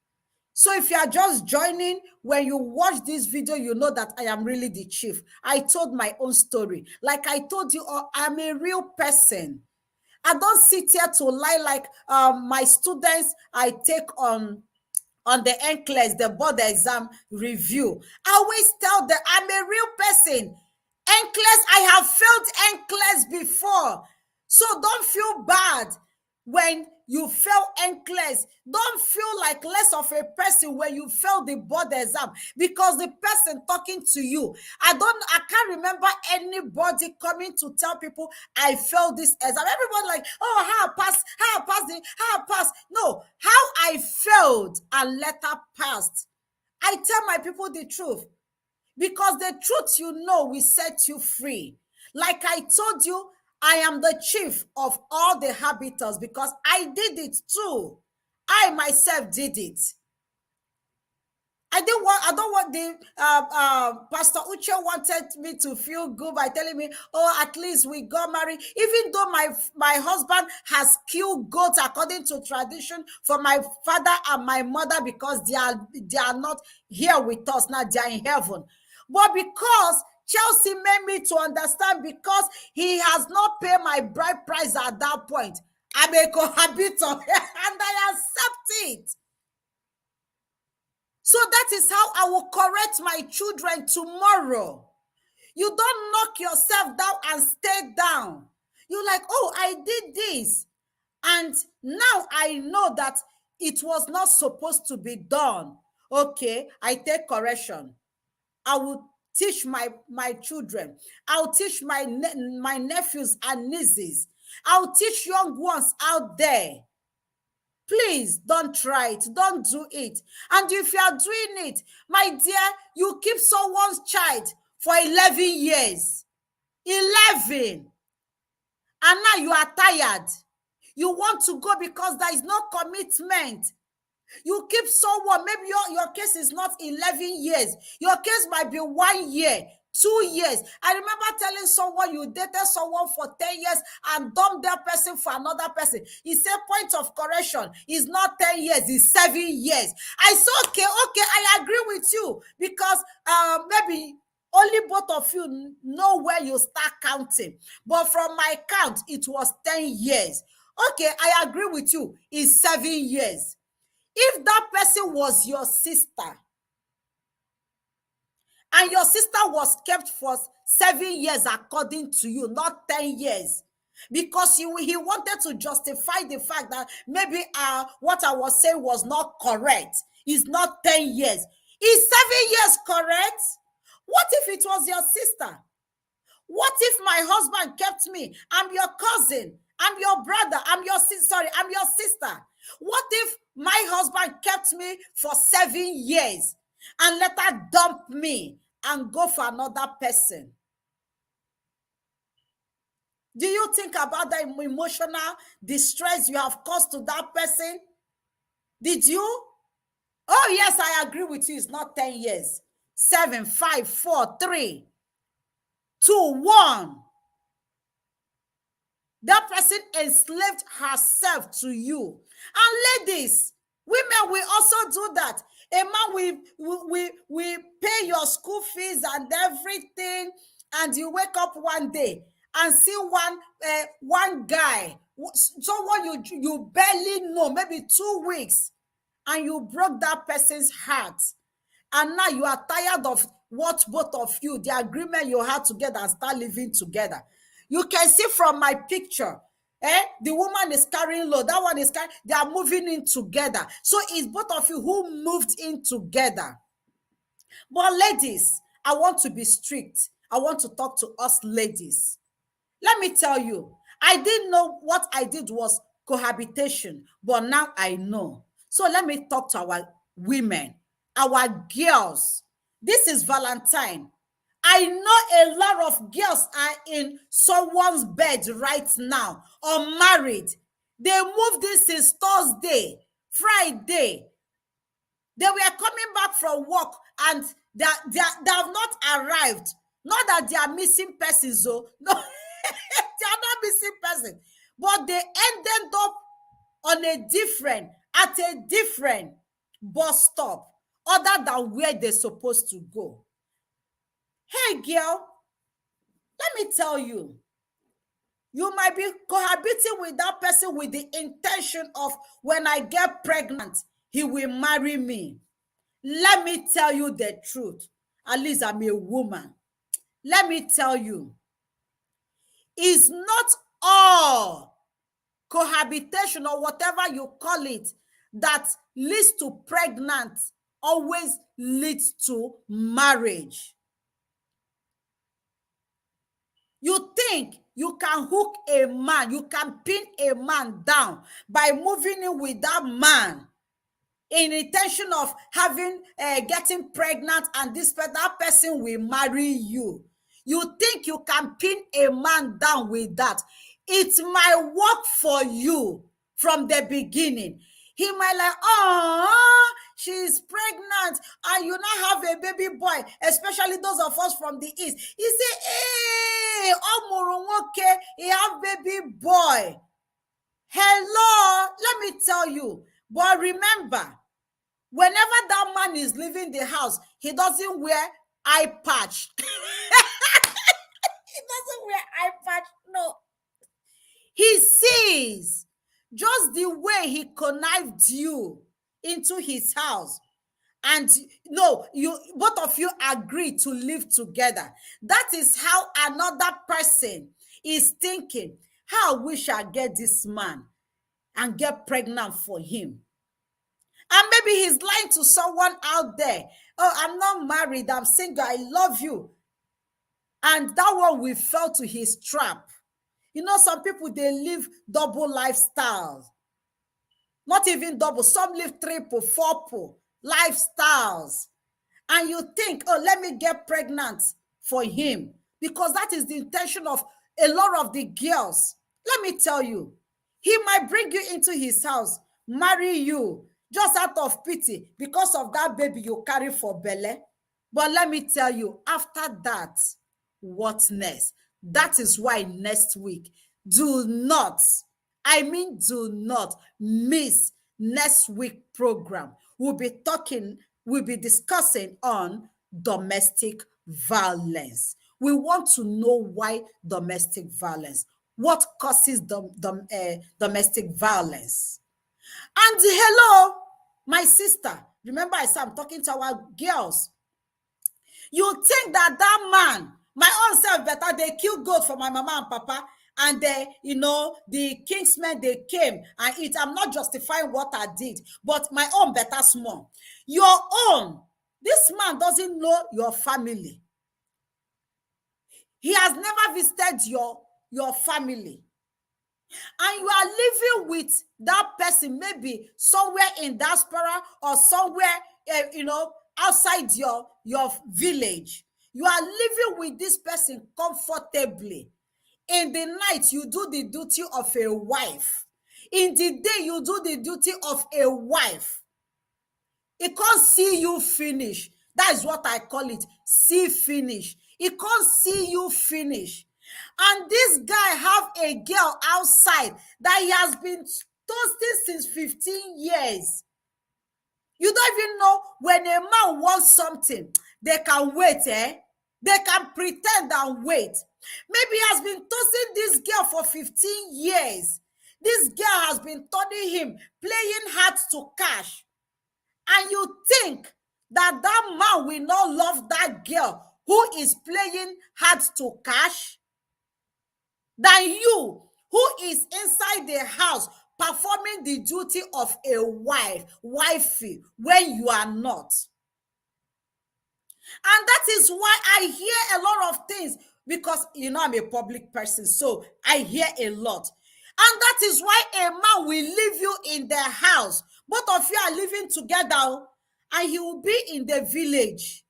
So if you are just joining, when you watch this video, you know that I am really the chief. I told my own story. Like I told you, I'm a real person. I don't sit here to lie like my students I take on the NCLEX, the board exam review. I always tell them I'm a real person. NCLEX, I have failed NCLEX before. So don't feel bad when you fail NCLEX. Don't feel like less of a person when you fail the board exam, because the person talking to you, I can't remember anybody coming to tell people I failed this exam. Everyone like, oh, how I passed. No, how I failed and later passed. I tell my people the truth, because the truth will set you free. Like I told you, I am the chief of all the habitants because I did it too. I myself did it. I don't want the Pastor Uche wanted me to feel good by telling me, oh, at least we got married, even though my husband has killed goats according to tradition for my father and my mother, because they are not here with us now, they are in heaven. But because Chelsea made me to understand, because he has not paid my bride price at that point, I'm a cohabitor and I accept it. So that is how I will correct my children tomorrow. You don't knock yourself down and stay down. You're like, oh, I did this, and now I know that it was not supposed to be done. Okay, I take correction. I will teach my children. I'll teach my nephews and nieces. I'll teach young ones out there. Please don't try it. Don't do it. And if you are doing it, my dear, you keep someone's child for 11 years. 11. And now you are tired. You want to go because there is no commitment. You keep someone, maybe your case is not 11 years. Your case might be 1 year. 2 years. I remember telling someone you dated someone for 10 years and dumped that person for another person. He said, point of correction, it's not 10 years, it's 7 years. I said, okay, I agree with you, because maybe only both of you know where you start counting. But from my count, it was 10 years. Okay, I agree with you, it's 7 years. If that person was your sister, and your sister was kept for 7 years according to you, not 10 years, because he wanted to justify the fact that maybe what I was saying was not correct. It's not 10 years. Is 7 years correct? What if it was your sister? What if my husband kept me? I'm your cousin. I'm your brother. I'm your sister. What if my husband kept me for 7 years and later dump me and go for another person? Do you think about the emotional distress you have caused to that person? Did you? Oh, yes, I agree with you. It's not 10 years. 7, 5, 4, 3, 2, 1. That person enslaved herself to you. And ladies, women will also do that. A man will pay your school fees and everything, and you wake up one day and see one guy, someone you barely know, maybe 2 weeks, and you broke that person's heart. And now you are tired of what both of you, the agreement you had together, and start living together. You can see from my picture, the woman is carrying load, that one is carrying, they are moving in together. So it's both of you who moved in together. But ladies, I want to be strict. I want to talk to us ladies. Let me tell you, I didn't know what I did was cohabitation, but now I know. So let me talk to our women, our girls. This is Valentine. I know a lot of girls are in someone's bed right now, unmarried. They moved in since Thursday, Friday. They were coming back from work and they have not arrived. Not that they are missing persons, though. No, they are not missing persons. But they ended up at a different bus stop other than where they're supposed to go. Hey, girl, let me tell you, you might be cohabiting with that person with the intention of, when I get pregnant, he will marry me. Let me tell you the truth. At least I'm a woman. Let me tell you, it's not all cohabitation or whatever you call it that leads to pregnant always leads to marriage. You think you can hook a man, you can pin a man down by moving in with that man in intention of getting pregnant, and that person will marry you. You think you can pin a man down with that? It might work for you from the beginning. He might like, oh, she's pregnant, and you now have a baby boy, especially those of us from the East. He say, hey, Omorowoke, he have baby boy. Hello, let me tell you. But remember, whenever that man is leaving the house, he doesn't wear eye patch. He doesn't wear eye patch, no. He sees just the way he connived you into his house. And no, both of you agree to live together. That is how another person is thinking. How I wish I get this man and get pregnant for him. And maybe he's lying to someone out there. Oh, I'm not married, I'm single, I love you. And that one will fall to his trap. You know, some people, they live double lifestyles. Not even double. Some live triple, fourple lifestyles. And you think, oh, let me get pregnant for him. Because that is the intention of a lot of the girls. Let me tell you, he might bring you into his house, marry you, just out of pity, because of that baby you carry for belly. But let me tell you, after that, what next? That is why next week, do not, do not miss next week program. We'll be discussing on domestic violence. We want to know why domestic violence, what causes domestic violence. And hello, my sister. Remember, I said I'm talking to our girls. You think that man, my own self better, they kill goat for my mama and papa, and the kingsmen, they came and eat. I'm not justifying what I did, but my own better small. Your own, this man doesn't know your family. He has never visited your family. And you are living with that person, maybe somewhere in diaspora or somewhere, outside your village. You are living with this person comfortably. In the night, you do the duty of a wife. In the day, you do the duty of a wife. He can't see you finish. That is what I call it, see finish. He can't see you finish. And this guy have a girl outside that he has been toasting since 15 years. You don't even know, when a man wants something, they can wait, They can pretend and wait. Maybe he has been toasting this girl for 15 years. This girl has been turning him, playing hard to cash. And you think that man will not love that girl who is playing hard to cash than you, who is inside the house performing the duty of a wifey, when you are not. And that is why I hear a lot of things, because I'm a public person, so I hear a lot. And that is why a man will leave you in the house. Both of you are living together, and he will be in the village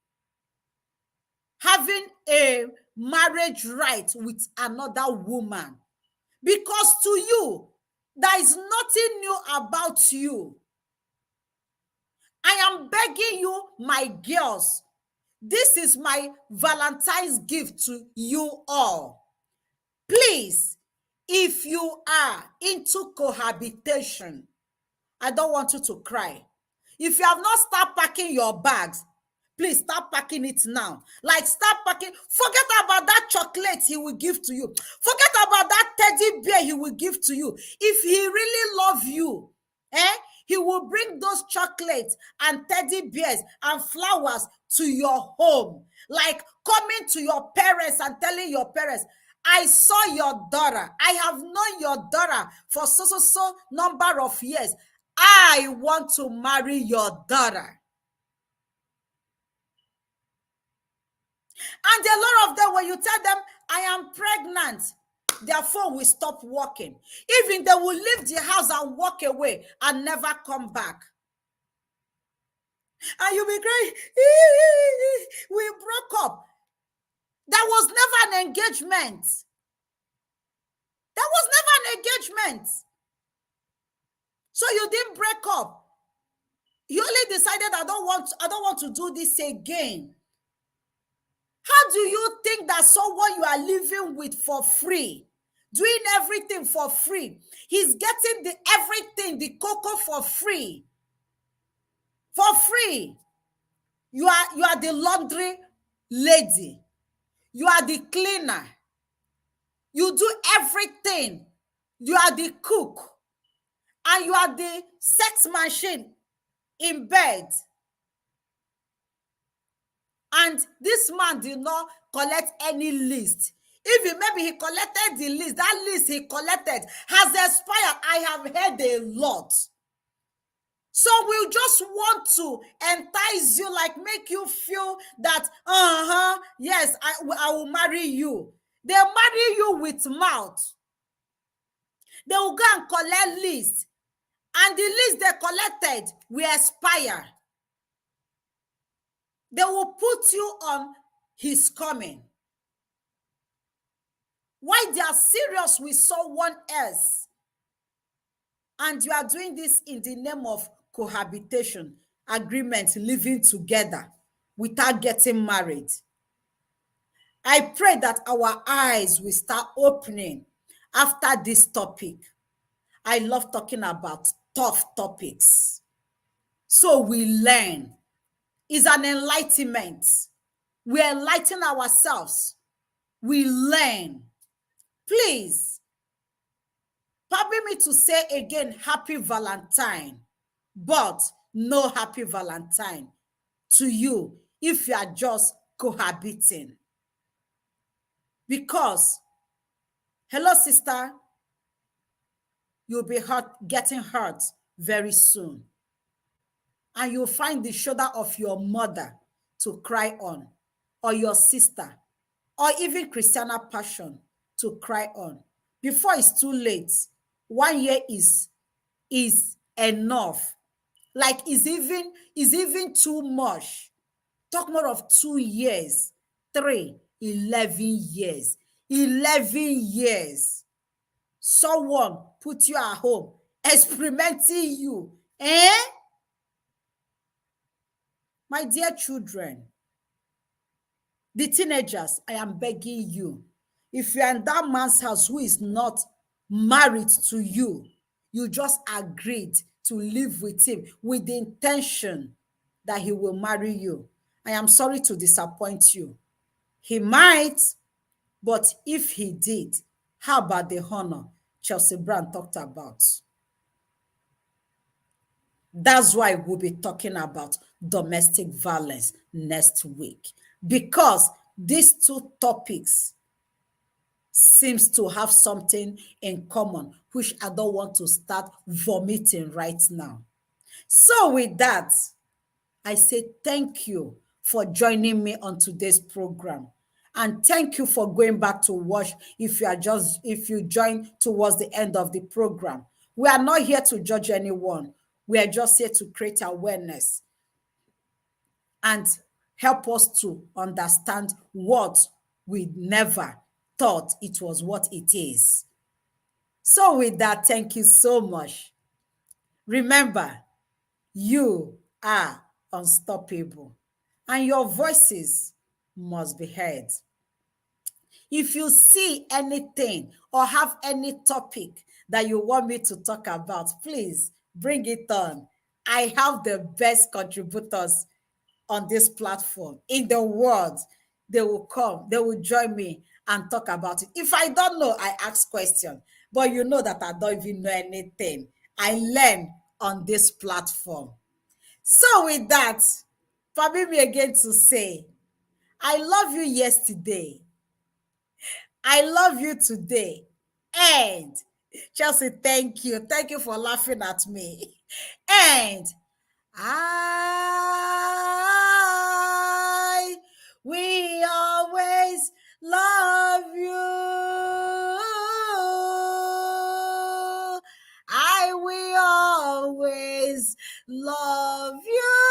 having a marriage right with another woman. Because to you, there is nothing new about you. I am begging you, my girls, this is my Valentine's gift to you all. Please, if you are into cohabitation, I don't want you to cry. If you have not started packing your bags, please start packing it now. Like, start packing. Forget about that chocolate he will give to you. Forget about that teddy bear he will give to you. If he really loves you, he will bring those chocolates and teddy bears and flowers to your home. Like coming to your parents and telling your parents, I saw your daughter. I have known your daughter for so number of years. I want to marry your daughter. And a lot of them, when you tell them, I am pregnant, their phone will stop working. Even they will leave the house and walk away and never come back. And you'll be crying, we broke up. There was never an engagement. There was never an engagement. So you didn't break up. You only decided, I don't want to do this again. How do you think that someone you are living with for free, doing everything for free, he's getting everything, the cocoa for free? For free. You are the laundry lady. You are the cleaner. You do everything. You are the cook. And you are the sex machine in bed. And this man did not collect any list. Even maybe he collected the list. That list he collected has expired. I have heard a lot. So we just want to entice you, like make you feel that, yes, I will marry you. They marry you with mouth. They will go and collect list. And the list they collected will expire. They will put you on his coming. Why they are serious with someone else? And you are doing this in the name of cohabitation, agreement, living together. without getting married. I pray that our eyes will start opening after this topic. I love talking about tough topics. So we learn. It's an enlightenment. We enlighten ourselves. We learn. Please, permit me to say again, Happy Valentine, but no Happy Valentine to you if you are just cohabiting. Because, hello, sister, you'll be getting hurt very soon. And you'll find the shoulder of your mother to cry on, or your sister, or even Christiana passion to cry on. Before it's too late, 1 year is enough. Like is even too much. Talk more of 2 years, 3, 11 years. 11 years. Someone put you at home, experimenting you. My dear children, the teenagers, I am begging you, if you're in that man's house who is not married to you, you just agreed to live with him with the intention that he will marry you. I am sorry to disappoint you. He might, but if he did, how about the honor Chelsea Brown talked about? That's why we'll be talking about domestic violence next week, because these two topics seems to have something in common, which I don't want to start vomiting right now. So with that, I say thank you for joining me on today's program. And thank you for going back to watch if you join towards the end of the program. We are not here to judge anyone. We are just here to create awareness and help us to understand what we never thought it was what it is. So with that, thank you so much. Remember, you are unstoppable and your voices must be heard. If you see anything or have any topic that you want me to talk about, please bring it on. I have the best contributors on this platform in the world. They will come, they will join me and talk about it. If I don't know, I ask questions, but you know that I don't even know anything. I learn on this platform. So with that, permit me again to say, I love you yesterday. I love you today. And Chelsea, thank you. Thank you for laughing at me. And I will always love you. I will always love you.